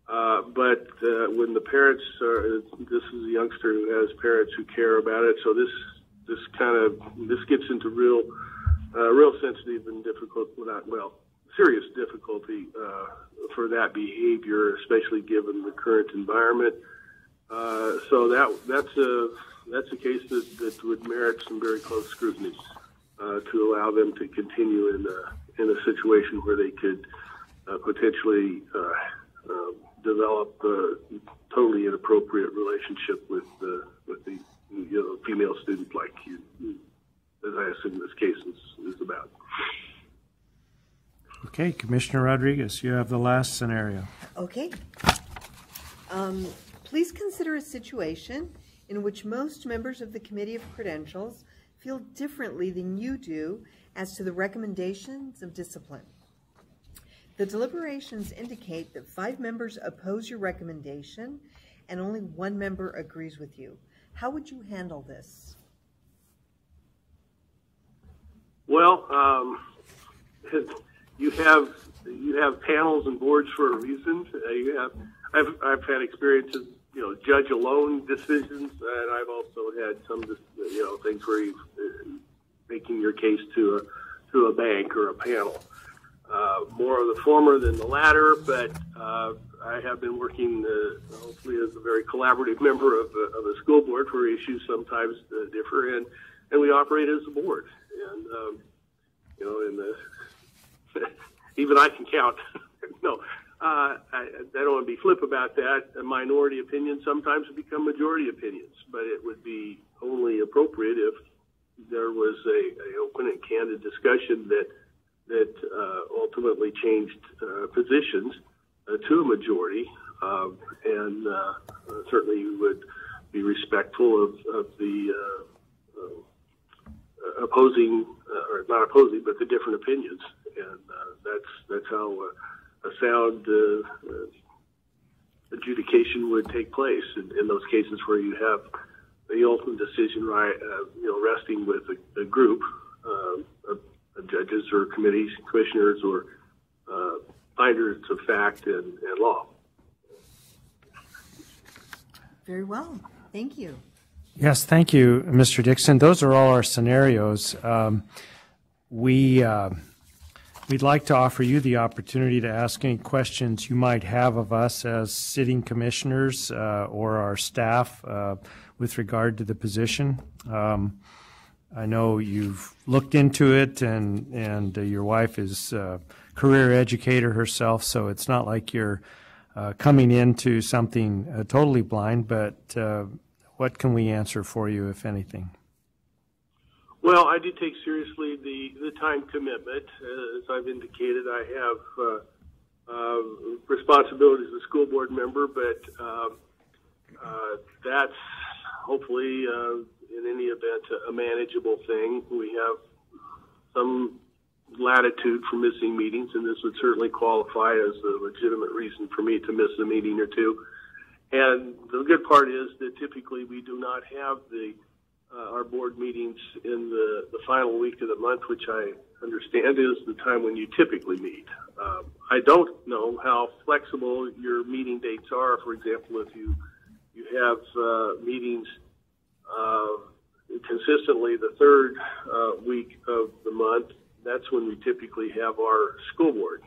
But when the parents are, this is a youngster who has parents who care about it, so this gets into real sensitive and difficult, serious difficulty for that behavior, especially given the current environment. So that's a case that would merit some very close scrutiny to allow them to continue in a situation where they could potentially develop a totally inappropriate relationship with the female student, like you, as I assume this case is about. Okay, Commissioner Rodriguez, you have the last scenario. Okay. Please consider a situation in which most members of the Committee of Credentials feel differently than you do as to the recommendations of discipline. The deliberations indicate that 5 members oppose your recommendation and only 1 member agrees with you. How would you handle this? Well, you have panels and boards for a reason. I've had experiences, judge alone decisions, and I've also had some, things where you're making your case to a bank or a panel. More of the former than the latter, but I have been working, hopefully, as a very collaborative member of a school board where issues sometimes differ, and we operate as a board. And even I can count. No, I don't want to be flip about that. A minority opinion sometimes become majority opinions, but it would be only appropriate if there was a open and candid discussion that ultimately changed positions to a majority, and certainly you would be respectful of the opposing, or not opposing, but the different opinions, and that's how a sound adjudication would take place in those cases where you have the ultimate decision resting with a group of judges or committees, commissioners, or finders of fact and law. Very well. Thank you. Yes, thank you, Mr. Dixon. Those are all our scenarios. We'd like to offer you the opportunity to ask any questions you might have of us as sitting commissioners or our staff with regard to the position. I know you've looked into it, and your wife is a career educator herself, so it's not like you're coming into something totally blind, but what can we answer for you, if anything? Well, I do take seriously the time commitment. As I've indicated, I have responsibilities as a school board member, but that's hopefully, in any event, a manageable thing. We have some latitude for missing meetings, and this would certainly qualify as a legitimate reason for me to miss a meeting or two. And the good part is that typically we do not have our board meetings in the final week of the month, which I understand is the time when you typically meet. I don't know how flexible your meeting dates are. For example, if you have meetings consistently the third week of the month, that's when we typically have our school board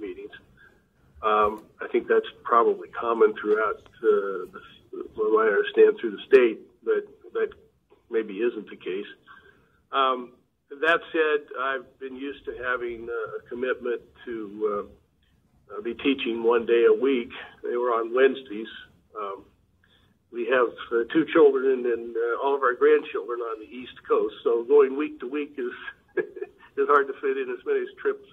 meetings. I think that's probably common throughout, from what I understand, through the state, but that maybe isn't the case. That said, I've been used to having a commitment to be teaching one day a week. They were on Wednesdays. We have 2 children and all of our grandchildren on the East Coast, so going week to week is it's hard to fit in as many trips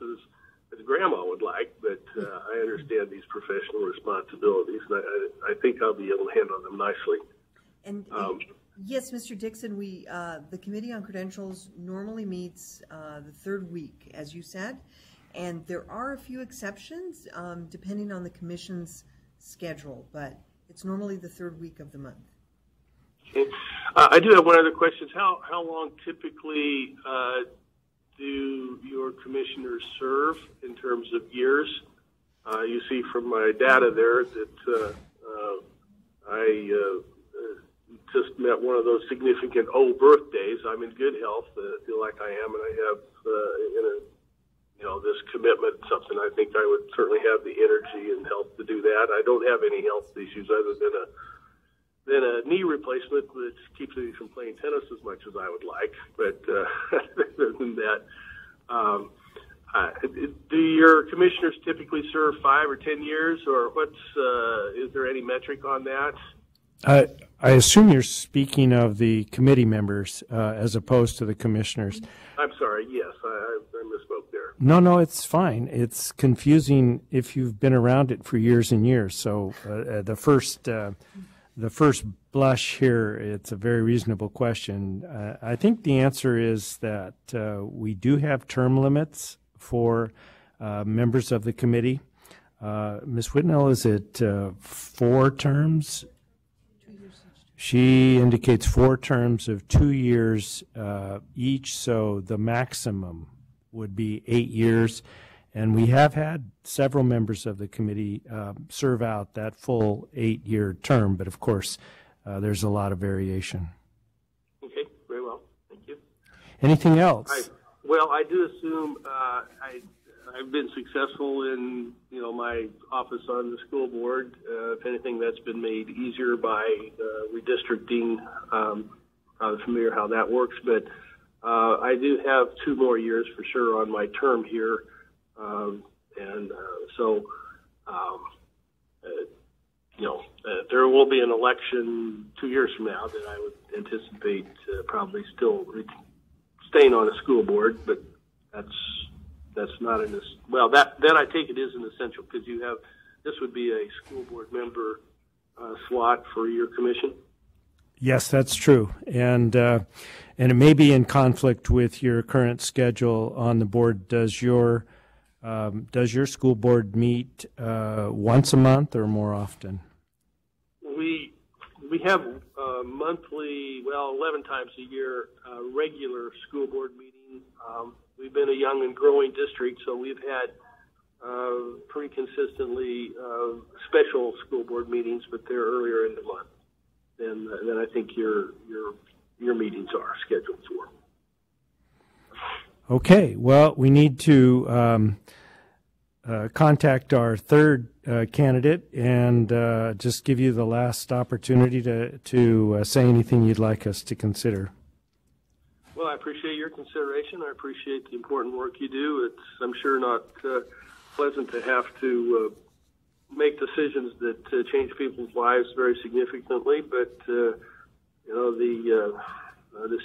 as Grandma would like, but I understand these professional responsibilities, and I think I'll be able to handle them nicely. And yes, Mr. Dixon, the Committee on Credentials normally meets the third week, as you said, and there are a few exceptions depending on the Commission's schedule, but it's normally the third week of the month. Okay. I do have one other question. How long typically do your commissioners serve in terms of years? You see from my data there that I just met one of those significant birthdays. I'm in good health. I feel like I am, and I have this commitment. Something I think I would certainly have the energy and health to do that. I don't have any health issues other than a knee replacement, which keeps me from playing tennis as much as I would like. But other than that, do your commissioners typically serve 5 or 10 years, or is there any metric on that? I assume you're speaking of the committee members as opposed to the commissioners. I'm sorry. Yes, I misspoke there. No, it's fine. It's confusing if you've been around it for years and years. So the first blush here, it's a very reasonable question. I think the answer is that we do have term limits for members of the committee. Ms. Whitnell, is it 4 terms? She indicates 4 terms of 2 years each, so the maximum would be 8 years. And we have had several members of the committee serve out that full 8-year term, but of course, there's a lot of variation. Okay, very well. Thank you. Anything else? I do assume I've been successful in my office on the school board. If anything, that's been made easier by redistricting. I'm familiar how that works, but I do have 2 more years for sure on my term here. There will be an election 2 years from now that I would anticipate probably still staying on a school board, but that's not then I take it is an essential because this would be a school board member slot for your commission. Yes, that's true, and it may be in conflict with your current schedule on the board. Does your school board meet once a month or more often? We have monthly, 11 times a year, regular school board meeting. We've been a young and growing district, so we've had pretty consistently special school board meetings, but they're earlier in the month than I think your meetings are scheduled for. Okay, well, we need to contact our third candidate and just give you the last opportunity to say anything you'd like us to consider. Well, I appreciate your consideration. I appreciate the important work you do. It's, I'm sure, not pleasant to have to make decisions that change people's lives very significantly, but the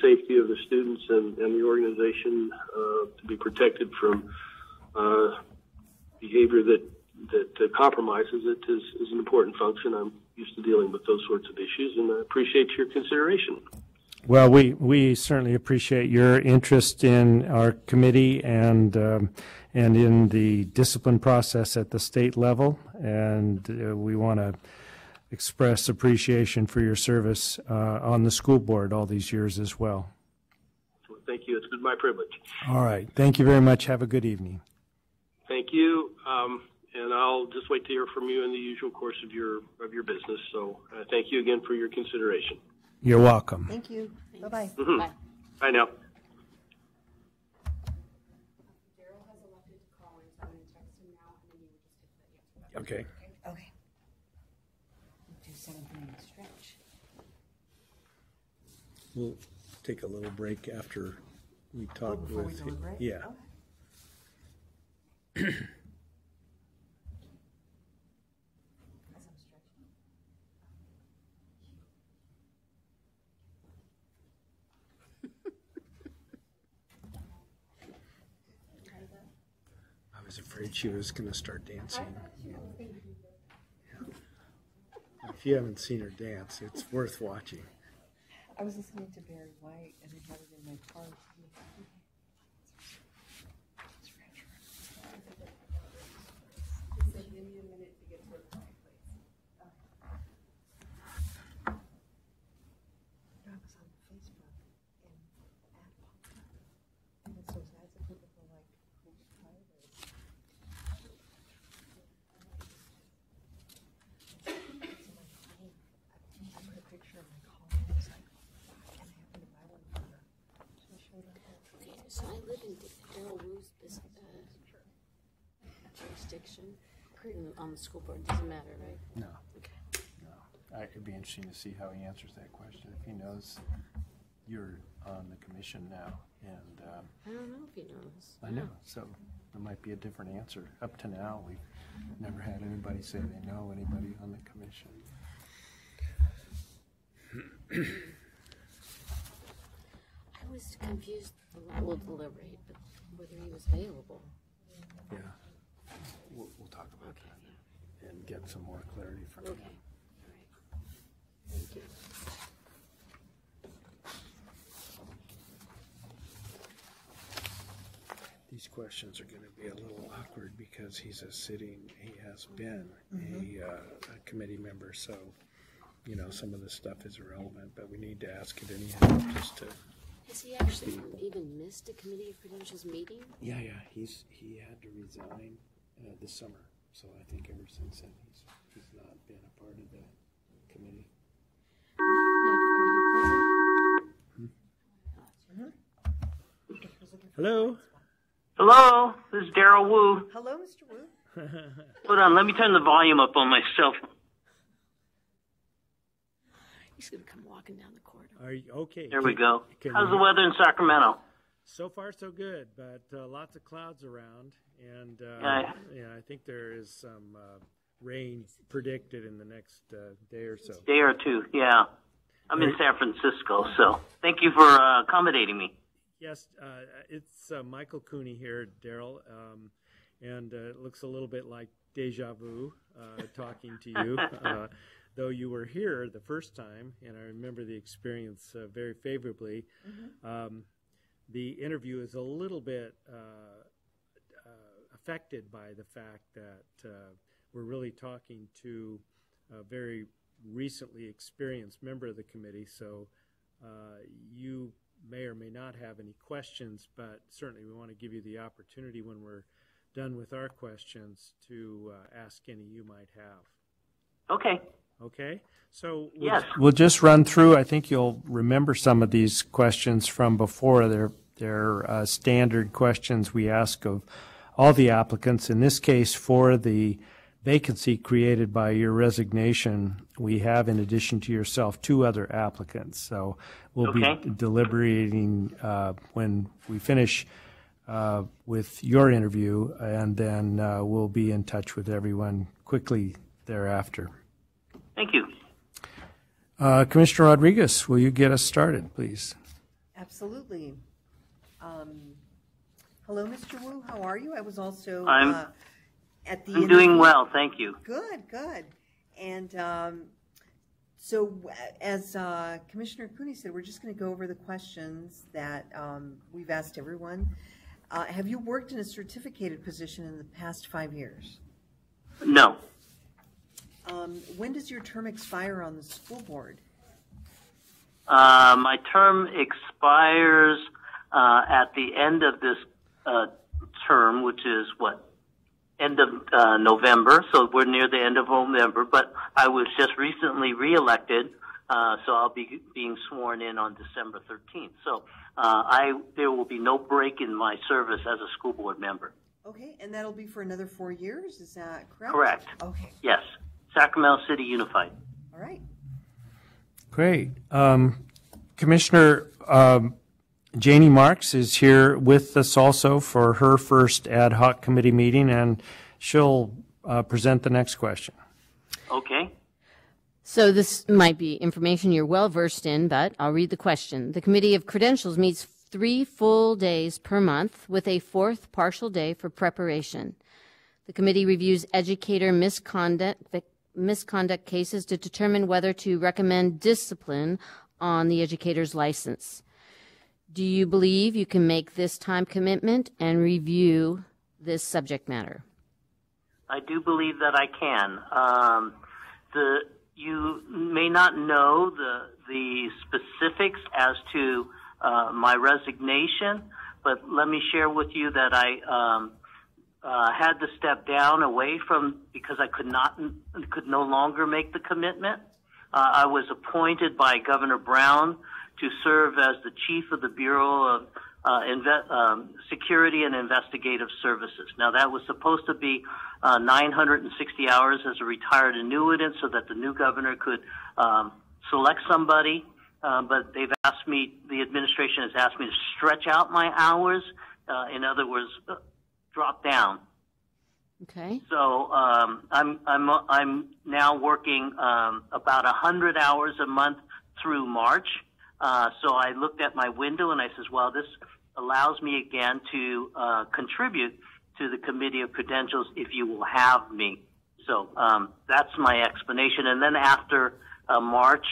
safety of the students and the organization to be protected from behavior that compromises it is an important function. I'm used to dealing with those sorts of issues, and I appreciate your consideration. Well, we certainly appreciate your interest in our committee and in the discipline process at the state level, and we want to express appreciation for your service on the school board all these years as well. Thank you. It's been my privilege. All right. Thank you very much. Have a good evening. Thank you. And I'll just wait to hear from you in the usual course of your business. So thank you again for your consideration. You're welcome. Thank you. Bye-bye. Mm-hmm. Bye. Bye now. Daryl has elected to call in, so I'm going to text him now, and then you just hit the Okay. Okay. Do 7:30 stretch. We'll take a little break after we talk Before we with deliberate? yeah. Okay. was afraid she was going to start dancing. Yeah. If you haven't seen her dance, it's worth watching. I was listening to Barry White, and I had it in my car. So I live in Daryl Wu's jurisdiction. On the school board, doesn't matter, right? No. Okay. No. It'd be interesting to see how he answers that question. If he knows you're on the commission now, and I don't know if he knows. I know. So there might be a different answer. Up to now, we've never had anybody say they know anybody on the commission. I was confused. We'll deliberate, but whether he was available. Yeah. We'll talk about that and get some more clarity from him. Okay. All right. Thank you. These questions are going to be a little awkward because he has been a committee member, so some of this stuff is irrelevant, but we need to ask it anyhow just to. Has he actually even missed a committee of credentials meeting? Yeah. He had to resign this summer, so I think ever since then he's not been a part of the committee. Hello. Hello, this is Daryl Wu. Hello, Mr. Wu. Hold on, let me turn the volume up on my cell phone. He's going to come walking down the corridor. Are you okay? There we go. Can How's you- the weather in Sacramento? So far, so good, but lots of clouds around, and Aye. I think there is some rain predicted in the next day or so. Day or two, yeah. I'm in San Francisco, so thank you for accommodating me. Yes, it's Michael Cooney here, Daryl, and it looks a little bit like deja vu talking to you, though you were here the first time, and I remember the experience very favorably. The interview is a little bit affected by the fact that we're really talking to a very recently experienced member of the committee, so you may or may not have any questions, but certainly we want to give you the opportunity when we're done with our questions to ask any you might have. Okay. Okay? So Yes. we'll just run through. I think you'll remember some of these questions from before. They're standard questions we ask of all the applicants. In this case, for the vacancy created by your resignation, we have, in addition to yourself, 2 other applicants. So we'll be deliberating when we finish with your interview, and then we'll be in touch with everyone quickly thereafter. Thank you. Commissioner Rodriguez, will you get us started, please? Absolutely. Hello, Mr. Wu. How are you? I was also at the. I'm doing well, thank you. Good. And so, as Commissioner Cooney said, we're just going to go over the questions that we've asked everyone. Have you worked in a certificated position in the past 5 years? No. When does your term expire on the school board? My term expires at the end of this term, which is end of November, so we're near the end of November, but I was just recently reelected, so I'll be being sworn in on December 13th. So there will be no break in my service as a school board member. Okay, and that'll be for another 4 years, is that correct? Correct. Okay. Yes. Sacramento City Unified. All right. Great. Commissioner Janie Marks is here with us also for her first ad hoc committee meeting, and she'll present the next question. Okay. So this might be information you're well versed in, but I'll read the question. The Committee of Credentials meets 3 full days per month with a 4th partial day for preparation. The committee reviews educator misconduct cases to determine whether to recommend discipline on the educator's license. Do you believe you can make this time commitment and review this subject matter? I do believe that I can. You may not know the specifics as to my resignation, but let me share with you that I had to step down away from because I could no longer make the commitment. I was appointed by Governor Brown to serve as the chief of the Bureau of Security and Investigative Services. Now, that was supposed to be 960 hours as a retired annuitant so that the new governor could select somebody, but they've asked me, the administration has asked me to stretch out my hours, in other words, drop down. Okay. So I'm now working about 100 hours a month through March. So I looked at my window and I says, well, this allows me again to contribute to the Committee of Credentials if you will have me. So that's my explanation. And then after March,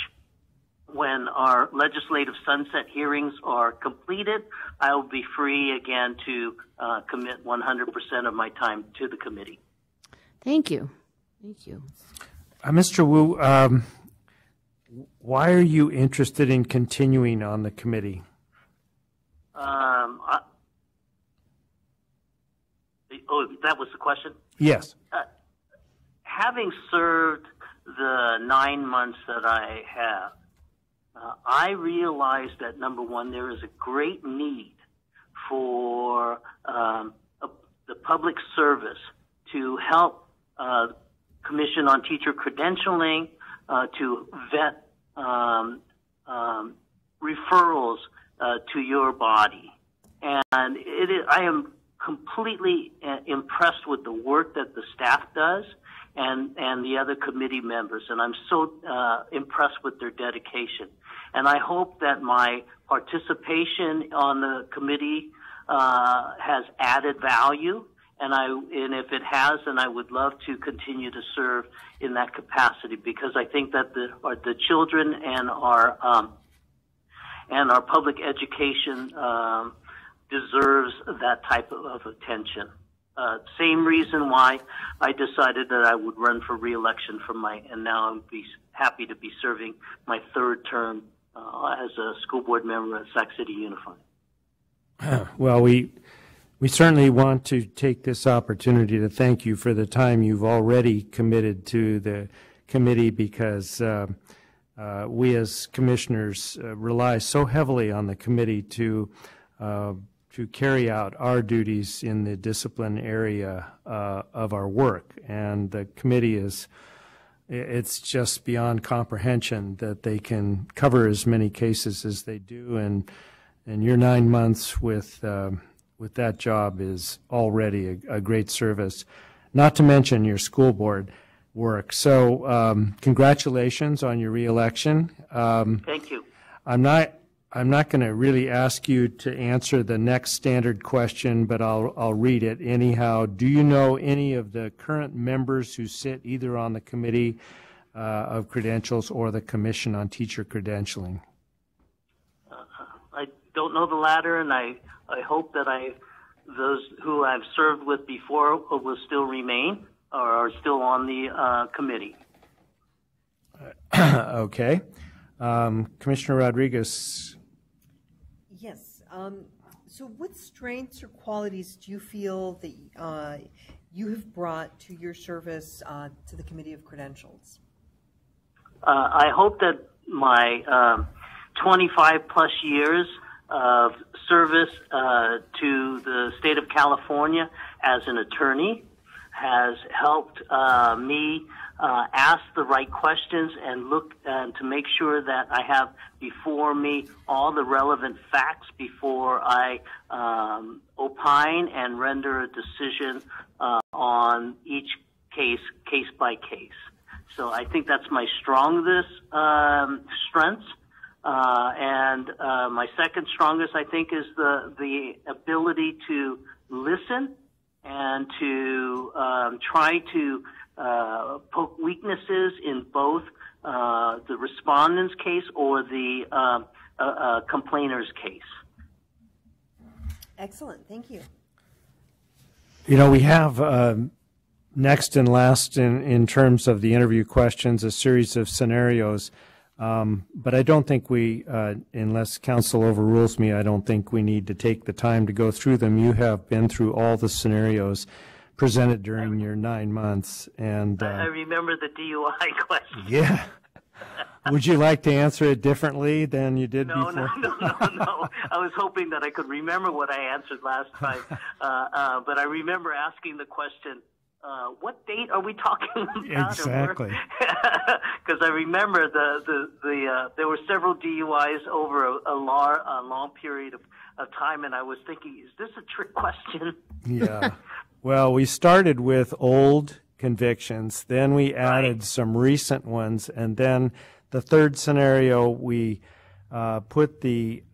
when our legislative sunset hearings are completed, I will be free again to commit 100% of my time to the committee. Thank you. Thank you. Mr. Wu, why are you interested in continuing on the committee? That was the question? Yes. Having served the 9 months that I have, I realized that, number one, there is a great need for the public service to help Commission on Teacher Credentialing to vet referrals to your body. And I am completely impressed with the work that the staff does and the other committee members, and I'm so impressed with their dedication. And I hope that my participation on the committee has added value, and if it has, then I would love to continue to serve in that capacity, because I think that the children and our public education deserves that type of attention. Same reason why I decided that I would run for re-election and now I'm happy to be serving my 3rd term as a school board member at Sac City Unified. Well, we certainly want to take this opportunity to thank you for the time you've already committed to the committee, because we as commissioners rely so heavily on the committee to carry out our duties in the discipline area of our work. And the committee it's just beyond comprehension that they can cover as many cases as they do. And your 9 months with that job is already a great service, not to mention your school board work. So congratulations on your reelection. Thank you. I'm not going to really ask you to answer the next standard question, but I'll read it anyhow. Do you know any of the current members who sit either on the Committee of Credentials or the Commission on Teacher Credentialing? I don't know the latter, and I hope that those who I've served with before will still remain or are still on the committee. Okay. Commissioner Rodriguez. Yes. So what strengths or qualities do you feel that you have brought to your service to the Committee of Credentials? I hope that my 25 plus years of service to the state of California as an attorney has helped me ask the right questions and look to make sure that I have before me all the relevant facts before I opine and render a decision on each case by case. So I think that's my strongest strengths. And my second strongest, I think, is the ability to listen and to try to poke weaknesses in both the respondent's case or the complainer's case. Excellent. Thank you. You know, we have next and last in terms of the interview questions, a series of scenarios. But I don't think we, unless council overrules me, I don't think we need to take the time to go through them. You have been through all the scenarios presented during your 9 months. And I remember the DUI question. Yeah. Would you like to answer it differently than you did before? No. I was hoping that I could remember what I answered last time. But I remember asking the question, what date are we talking about? Exactly. Because I remember there were several DUIs over a long period of time, and I was thinking, is this a trick question? Yeah. Well, we started with old convictions, then we added some recent ones, and then the third scenario we put the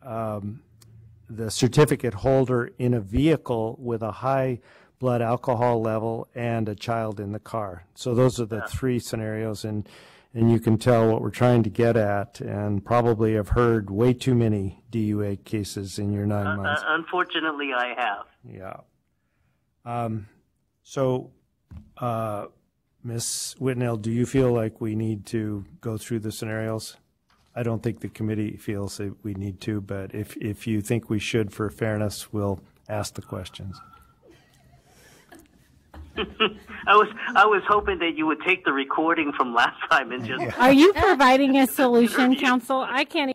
certificate holder in a vehicle with a high blood alcohol level and a child in the car. So those are the three scenarios, and you can tell what we're trying to get at, and probably have heard way too many DUA cases in your 9 months. Unfortunately, I have. Yeah. So, Ms. Whitnell, do you feel like we need to go through the scenarios? I don't think the committee feels that we need to, but if you think we should, for fairness, we'll ask the questions. I was hoping that you would take the recording from last time and just. Are you providing a solution, counsel? I can't.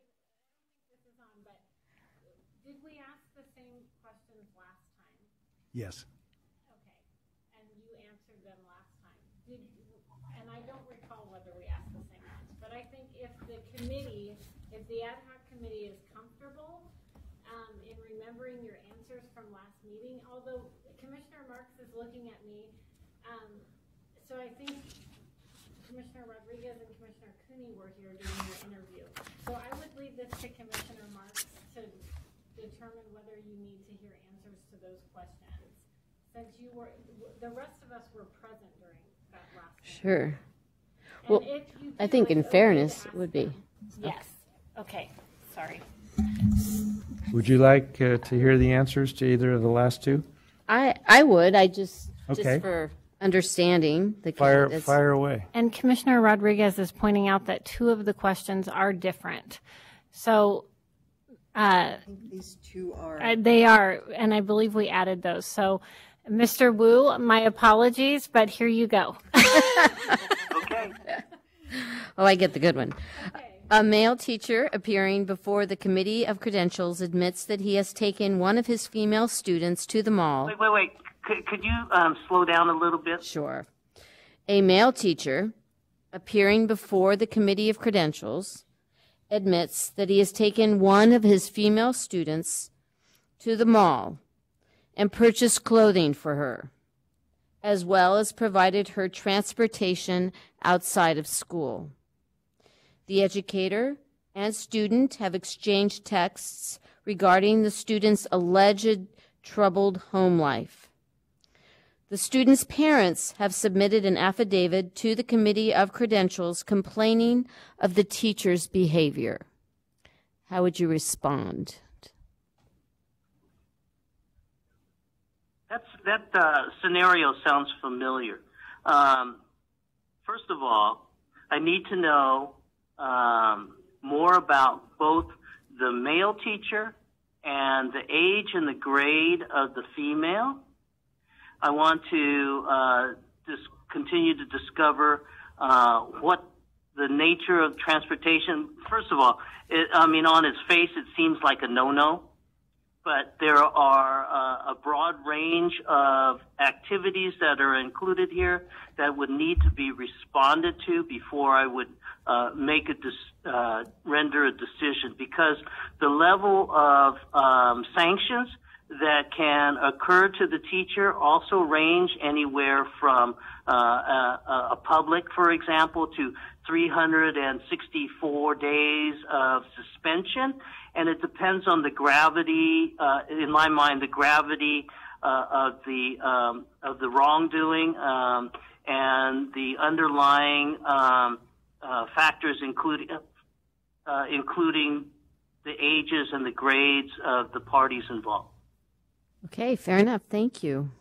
Did we ask the same questions last time? Yes. Okay, and you answered them last time. And I don't recall whether we asked the same ones, but I think if the ad hoc committee is comfortable in remembering your answers from last meeting, although Commissioner Marks is looking at me, so I think Commissioner Rodriguez and Commissioner Cooney were here during your interview. So I would leave this to Commissioner Marks to determine whether you need to hear answers to those questions, since the rest of us were present during that last meeting. Sure. Well, I think in fairness it would be. Yes. Okay. Sorry. Would you like to hear the answers to either of the last two? I would. Just Okay. for understanding the Fire away. And Commissioner Rodriguez is pointing out that two of the questions are different. So I think these two are. they are, and I believe we added those. So, Mr. Wu, my apologies, but here you go. Okay. Oh, I get the good one. A male teacher appearing before the Committee of Credentials admits that he has taken one of his female students to the mall. Wait. Could you slow down a little bit? Sure. A male teacher appearing before the Committee of Credentials admits that he has taken one of his female students to the mall and purchased clothing for her, as well as provided her transportation outside of school. The educator and student have exchanged texts regarding the student's alleged troubled home life. The student's parents have submitted an affidavit to the Committee of Credentials complaining of the teacher's behavior. How would you respond? That scenario sounds familiar. First of all, I need to know more about both the male teacher and the age and the grade of the female. I want to continue to discover what the nature of transportation. First of all, on its face, it seems like a no-no, but there are a broad range of activities that are included here that would need to be responded to before I would render a decision, because the level of sanctions that can occur to the teacher also range anywhere from a public, for example, to 364 days of suspension, and it depends on the gravity. In my mind, the gravity of the wrongdoing and the underlying factors, including the ages and the grades of the parties involved. Okay, fair enough. Thank you.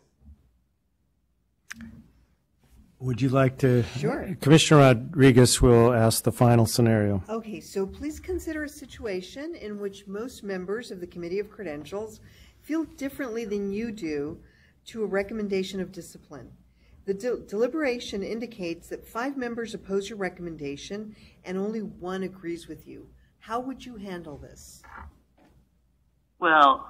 Would you like to? Sure. Commissioner Rodriguez will ask the final scenario. Okay, so please consider a situation in which most members of the Committee of Credentials feel differently than you do to a recommendation of discipline. The deliberation indicates that 5 members oppose your recommendation and only 1 agrees with you. How would you handle this? Well,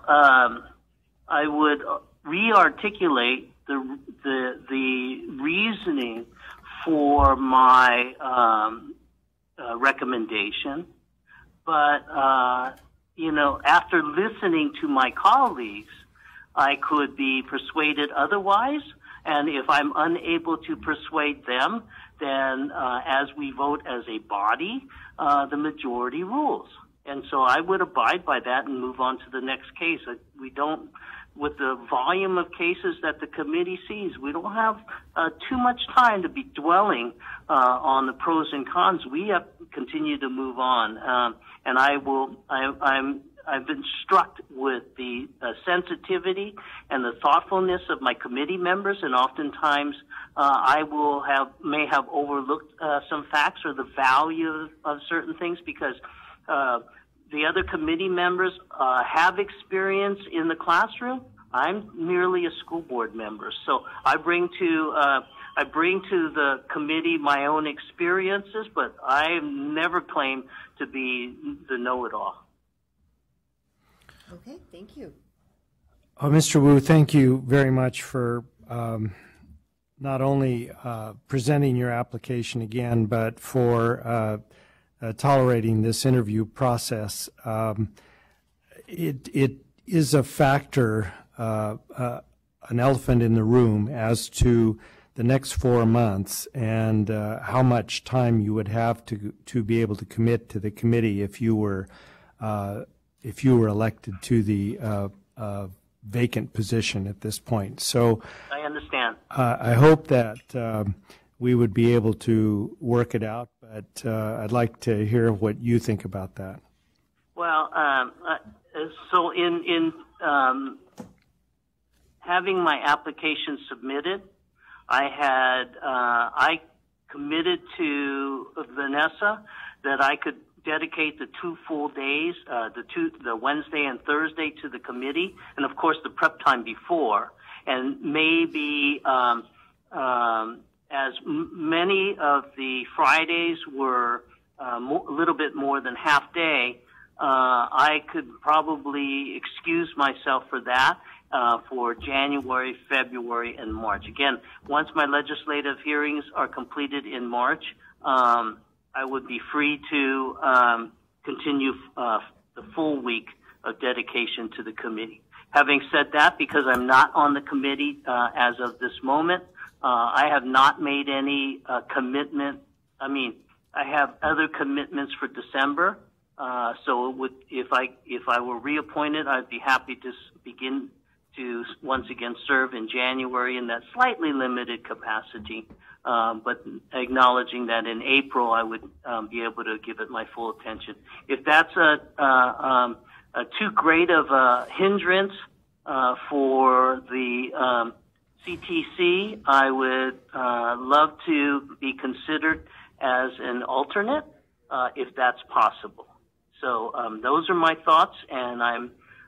I would re-articulate the reasoning for my recommendation, but after listening to my colleagues, I could be persuaded otherwise, and if I'm unable to persuade them, then as we vote as a body, the majority rules. And so I would abide by that and move on to the next case. We don't, with the volume of cases that the committee sees, we don't have too much time to be dwelling on the pros and cons. We have to continue to move on. And I've been struck with the sensitivity and the thoughtfulness of my committee members, and oftentimes I may have overlooked some facts or the value of certain things because the other committee members have experience in the classroom. I'm merely a school board member, so I bring to the committee my own experiences, but I never claim to be the know-it-all. Okay, thank you. Mr. Wu, thank you very much for not only presenting your application again, but for tolerating this interview process. It is a factor, an elephant in the room as to the next 4 months and how much time you would have to be able to commit to the committee if you were elected to the vacant position at this point. So I understand. I hope that we would be able to work it out, but I'd like to hear what you think about that. Well, so in having my application submitted, I committed to Vanessa that I could dedicate the 2 full days, the Wednesday and Thursday, to the committee, and of course the prep time before, and maybe as many of the Fridays were a little bit more than half day, I could probably excuse myself for that for January, February, and March. Again, once my legislative hearings are completed in March, I would be free to continue the full week of dedication to the committee. Having said that, because I'm not on the committee as of this moment, I have not made any commitment. I mean, I have other commitments for December, so it would, if I were reappointed, I'd be happy to begin to once again serve in January in that slightly limited capacity. But acknowledging that in April I would be able to give it my full attention. If that's a too great of a hindrance for the CTC, I would love to be considered as an alternate if that's possible. So those are my thoughts, and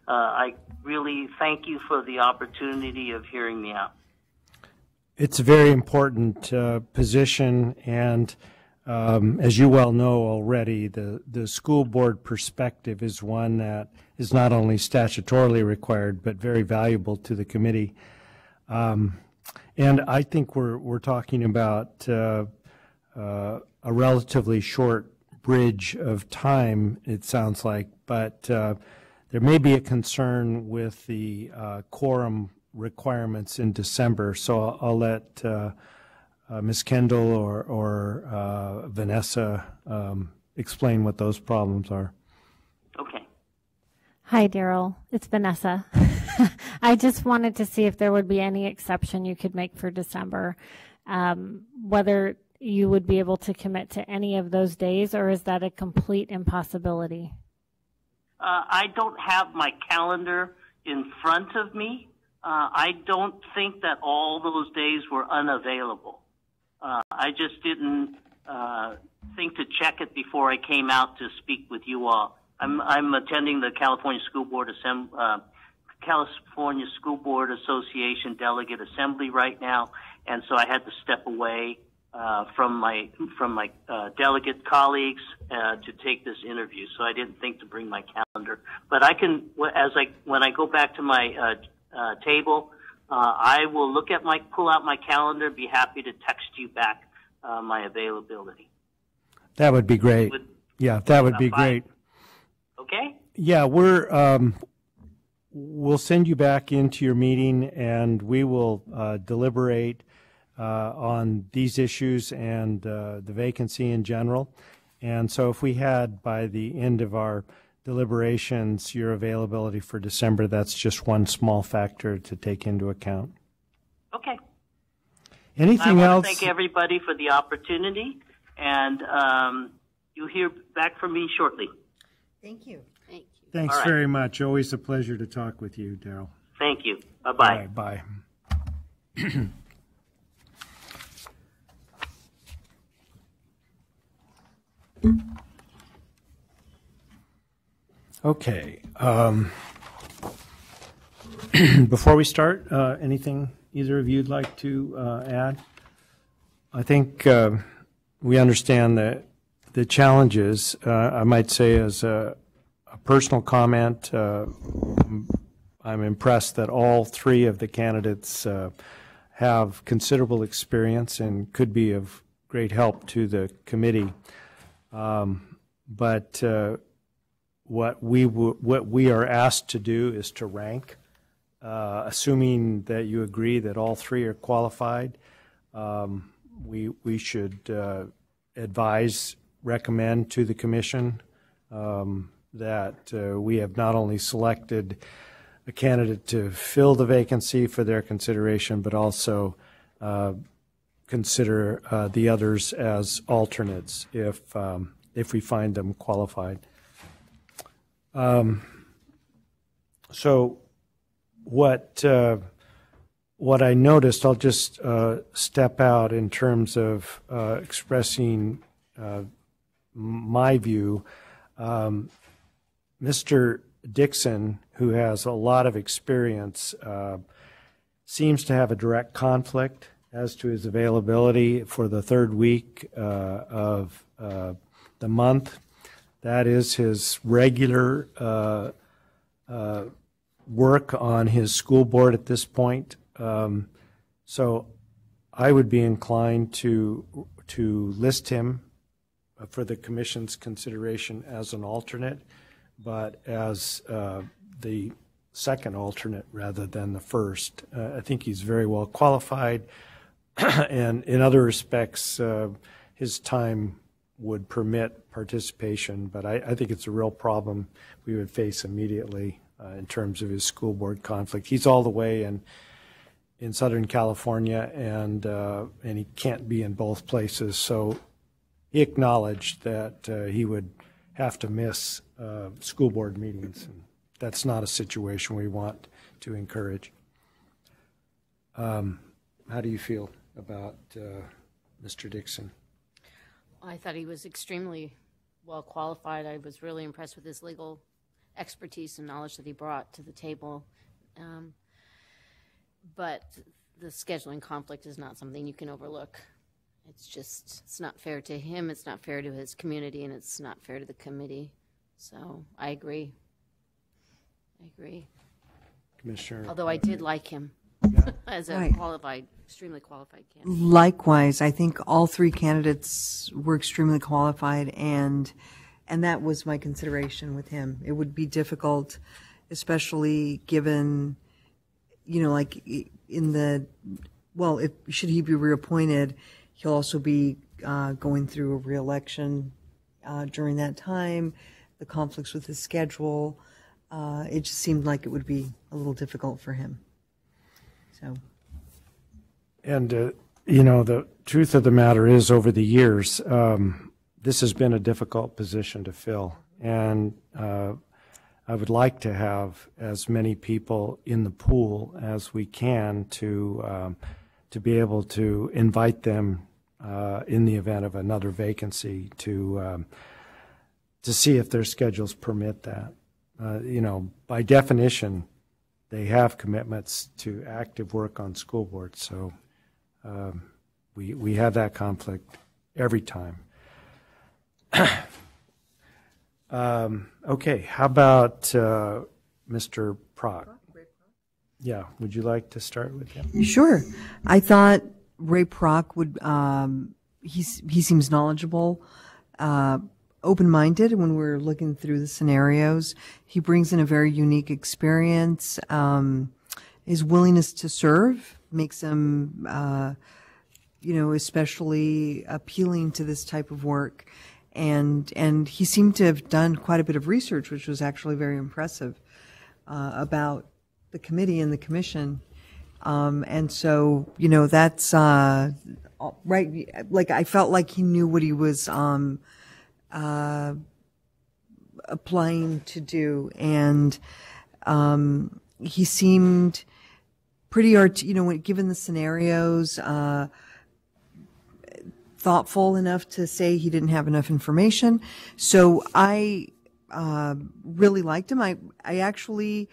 I really thank you for the opportunity of hearing me out. It's a very important position, and as you well know already, the school board perspective is one that is not only statutorily required, but very valuable to the committee. And I think we're talking about a relatively short bridge of time, it sounds like, but there may be a concern with the quorum requirements in December, so I'll let Ms. Kendall or Vanessa explain what those problems are. Okay. Hi, Daryl. It's Vanessa. I just wanted to see if there would be any exception you could make for December, whether you would be able to commit to any of those days, or is that a complete impossibility? I don't have my calendar in front of me. I don't think that all those days were unavailable. I just didn't think to check it before I came out to speak with you all. I'm attending the California School Board Association Delegate Assembly right now, and so I had to step away from my delegate colleagues to take this interview. So I didn't think to bring my calendar, but I can when I go back to my table, I will pull out my calendar. Be happy to text you back my availability. That would be great. That would be great. Okay. Yeah, we'll send you back into your meeting, and we will deliberate on these issues and the vacancy in general. And so if we had, by the end of our deliberations, your availability for December, that's just one small factor to take into account. Okay. Anything else? I want to thank everybody for the opportunity, and you'll hear back from me shortly. Thank you. Thank you. Thanks very much. Always a pleasure to talk with you, Daryl. Thank you. Bye-bye. All right, bye. Okay. Before we start, anything either of you'd like to add? I think we understand the challenges. I might say as a personal comment, I'm impressed that all three of the candidates have considerable experience and could be of great help to the committee. But what we are asked to do is to rank, assuming that you agree that all three are qualified. We should recommend to the commission that we have not only selected a candidate to fill the vacancy for their consideration, but also consider the others as alternates if we find them qualified. So what I noticed, I'll just step out in terms of expressing my view. Mr. Dixon, who has a lot of experience, seems to have a direct conflict as to his availability for the third week of the month. That is his regular work on his school board at this point. So I would be inclined to list him for the commission's consideration as an alternate, but as the second alternate rather than the first. I think he's very well qualified, and in other respects, his time would permit participation, but I think it's a real problem we would face immediately in terms of his school board conflict. He's all the way in Southern California, and he can't be in both places, so he acknowledged that he would have to miss school board meetings, and that's not a situation we want to encourage. How do you feel about Mr. Dixon? I thought he was extremely well qualified. I was really impressed with his legal expertise and knowledge that he brought to the table. But the scheduling conflict is not something you can overlook. It's not fair to him, it's not fair to his community, and it's not fair to the committee. So I agree. Commissioner. Although I did like him as a extremely qualified candidate. Likewise, I think all three candidates were extremely qualified, and And that was my consideration with him. It would be difficult, especially given, like in the, well, if should he be reappointed, he'll also be going through a reelection during that time, the conflicts with his schedule. It just seemed like it would be a little difficult for him. So. And, the truth of the matter is, over the years, this has been a difficult position to fill. And I would like to have as many people in the pool as we can to be able to invite them in the event of another vacancy to see if their schedules permit that. By definition, they have commitments to active work on school boards, so we have that conflict every time. Okay, how about Mr. Prock? Yeah, would you like to start with him? Sure. I thought Ray Prock would, he seems knowledgeable, open-minded when we're looking through the scenarios. He brings in a very unique experience. His willingness to serve makes him, especially appealing to this type of work. And he seemed to have done quite a bit of research, which was actually very impressive, about the committee and the commission. And so, that's right. Like, I felt like he knew what he was applying to do. And he seemed pretty, given the scenarios, thoughtful enough to say he didn't have enough information. So I really liked him. I actually,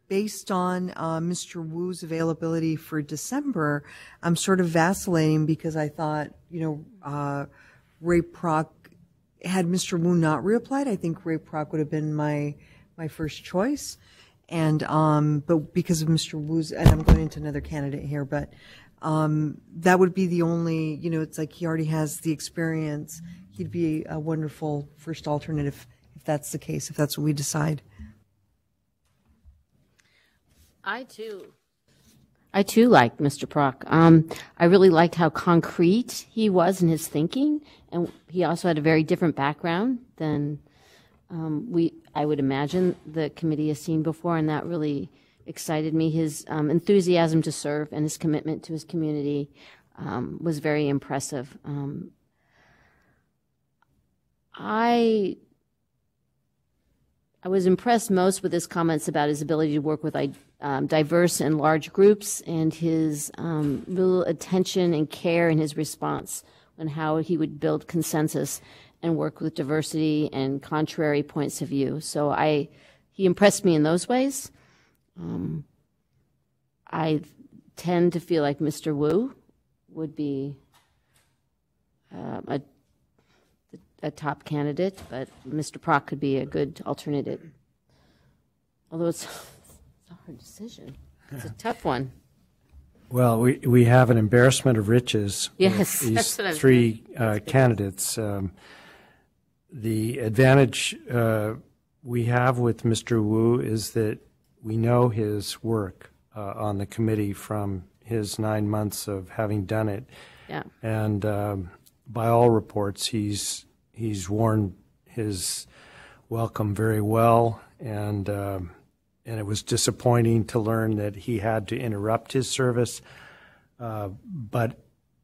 based on Mr. Wu's availability for December, I'm sort of vacillating because I thought, Ray Prock, had Mr. Wu not reapplied, I think Ray Prock would have been my first choice. And but because of Mr. Wu's, and I'm going into another candidate here, but that would be the only, it's like he already has the experience. He'd be a wonderful first alternate if that's the case, if that's what we decide. I too liked Mr. Prock. I really liked how concrete he was in his thinking, and he also had a very different background than I would imagine the committee has seen before, and that really excited me. His enthusiasm to serve and his commitment to his community was very impressive. I was impressed most with his comments about his ability to work with diverse and large groups, and his real attention and care in his response on how he would build consensus and work with diversity and contrary points of view. So he impressed me in those ways. I tend to feel like Mr. Wu would be a top candidate, but Mr. Prock could be a good alternative. Although it's a hard decision. It's a tough one. Well, we have an embarrassment of riches. Yes, with these that's what I was three candidates. The advantage we have with Mr. Wu is that we know his work on the committee from his 9 months of having done it. Yeah. And by all reports, he's worn his welcome very well, and it was disappointing to learn that he had to interrupt his service, but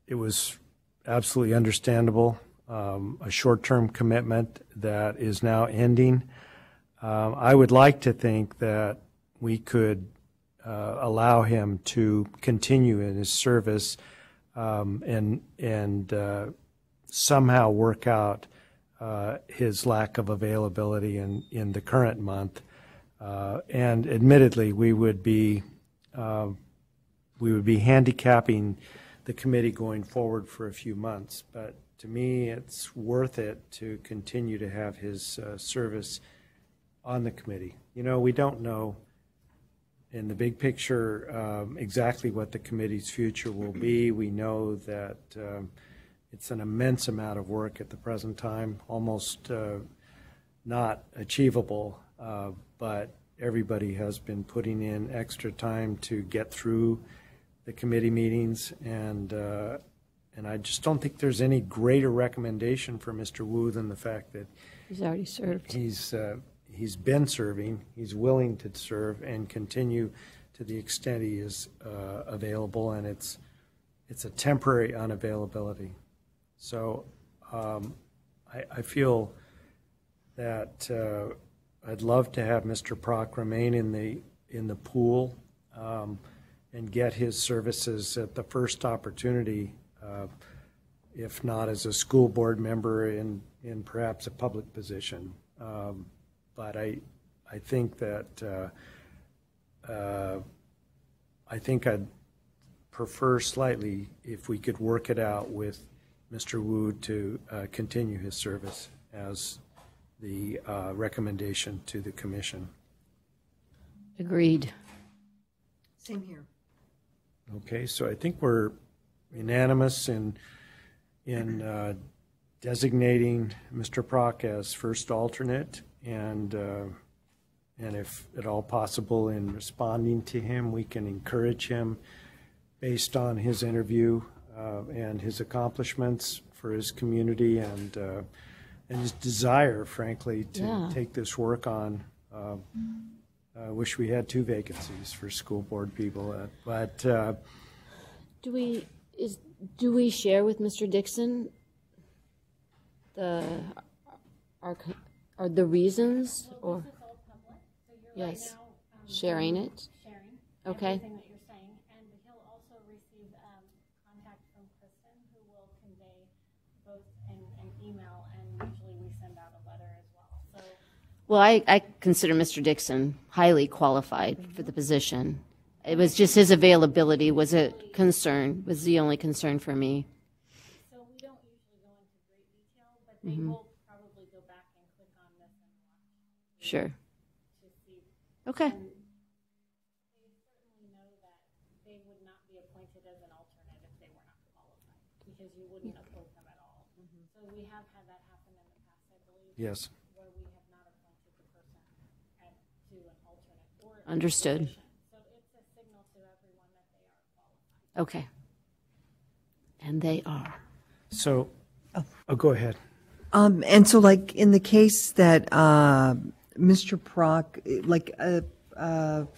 it was absolutely understandable. A short-term commitment that is now ending. I would like to think that we could allow him to continue in his service and somehow work out his lack of availability in the current month. And admittedly, we would be handicapping the committee going forward for a few months. But to me, it's worth it to continue to have his service on the committee. We don't know in the big picture exactly what the committee's future will be. We know that it's an immense amount of work at the present time, almost not achievable, but everybody has been putting in extra time to get through the committee meetings, and I just don't think there's any greater recommendation for Mr. Wu than the fact that He's already served. He's been serving, he's willing to serve and continue to the extent he is available, and it's a temporary unavailability. So I feel that I'd love to have Mr. Prock remain in the pool and get his services at the first opportunity, if not as a school board member in perhaps a public position. But I think that I think I'd prefer slightly if we could work it out with Mr. Wu to continue his service as the recommendation to the commission. Agreed. Same here. Okay, so I think we're unanimous in designating Mr. Prock as first alternate, and if at all possible in responding to him, we can encourage him based on his interview and his accomplishments for his community and his desire, frankly, to take this work on. I wish we had 2 vacancies for school board people, but Do we share with Mr. Dixon the reasons, or yes, sharing it? Okay. Everything that you're saying, and he'll also receive contact from Kristen, who will convey both an email, and usually we send out a letter as well. So, Well, I consider Mr. Dixon highly qualified for the position. It was just his availability was a concern, was the only concern for me. so we don't usually go into great detail, but they will probably go back and click on this and watch Sure. to see. Okay. And they certainly know that they would not be appointed as an alternate if they were not qualified, because you wouldn't appoint them at all. So we have had that happen in the past, I believe. yes. Where we have not appointed the person to an alternate or a Understood. position. So it's a signal to everyone that they are qualified. Okay. And they are. So, go ahead. And so, like, in the case that Mr. Prock, like a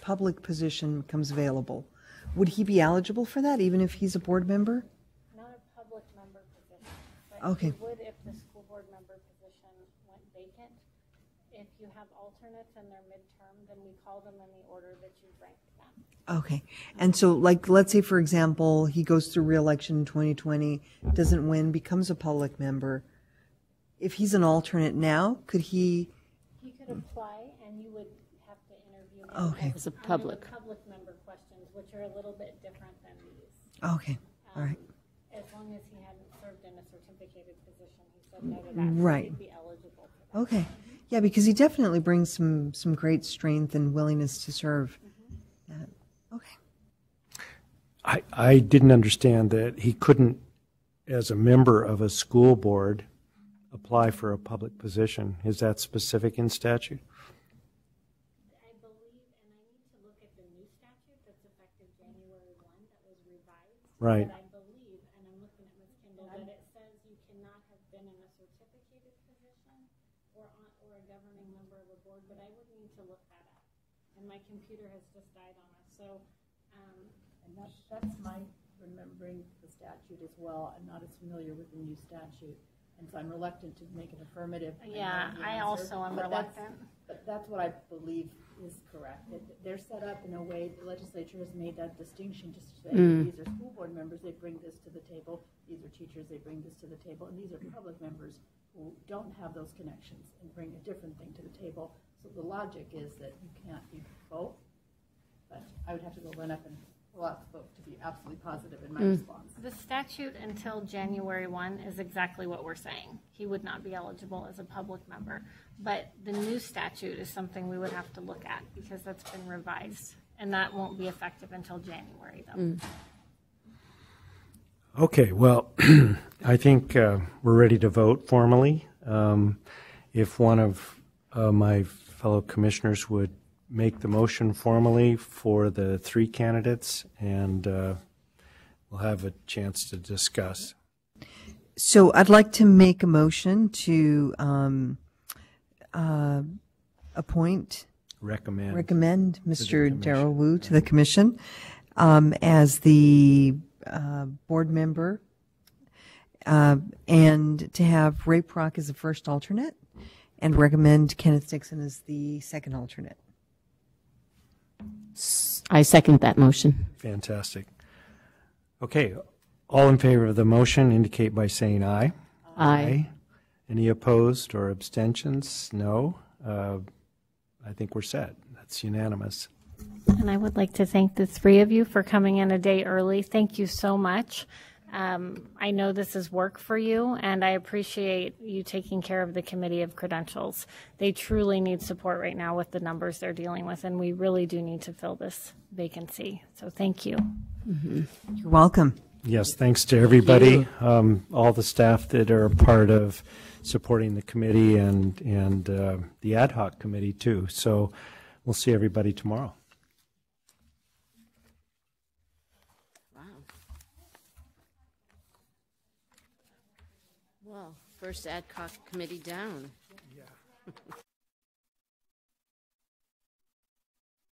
public position becomes available, would he be eligible for that, even if he's a board member? Not a public member position, but Okay. you would if the school board member position went vacant. If you have alternates and they're midterm, then we call them in the order that you ranked them. Okay. And so, like, let's say, for example, he goes through re-election in 2020, doesn't win, becomes a public member. If he's an alternate now, could he? He could apply, and you would have to interview him. Okay. As a Under public. the public member questions, which are a little bit different than these. Okay. All right. As long as he hadn't served in a certificated position, he said no to that. Right. He'd be eligible for that. Okay. Yeah, because he definitely brings some great strength and willingness to serve. Okay. I didn't understand that he couldn't, as a member of a school board, apply for a public position. Is that specific in statute? I believe, and I need to look at the new statute that's effective January 1 that was revised. Right. But I believe, and I'm looking at Ms. Kendall, that it says you cannot have been in a certificated position or a governing member of a board, but I would need to look that up. And my computer has just died on us, so, And that's my remembering the statute as well. I'm not as familiar with the new statute, and so I'm reluctant to make an affirmative. yeah, I also am But reluctant. But that's what I believe is correct. They're set up in a way, the legislature has made that distinction to say, these are school board members, they bring this to the table. These are teachers, they bring this to the table. And these are public members who don't have those connections and bring a different thing to the table. So the logic is that you can't be both. But I would have to go run up and pull out the book to be absolutely positive in my response. The statute until January 1 is exactly what we're saying. He would not be eligible as a public member. But the new statute is something we would have to look at because that's been revised. And that won't be effective until January, though. Okay, well, I think we're ready to vote formally. If one of my fellow commissioners would make the motion formally for the 3 candidates, and we'll have a chance to discuss. So I'd like to make a motion to recommend Mr. Darrell Wu to the commission as the board member, and to have Ray Prock as the first alternate, and recommend Kenneth Dixon as the second alternate. I second that motion. Fantastic. Okay, all in favor of the motion indicate by saying aye. Aye. Any opposed or abstentions? No. I think we're set. That's unanimous. And I would like to thank the 3 of you for coming in a day early. Thank you so much. I know this is work for you, and I appreciate you taking care of the Committee of Credentials. They truly need support right now with the numbers they're dealing with, and we really do need to fill this vacancy. So thank you. Mm-hmm. You're welcome. Yes, thanks to everybody, all the staff that are a part of supporting the committee and the ad hoc committee too. So we'll see everybody tomorrow. Well, first ad hoc committee down. Yeah.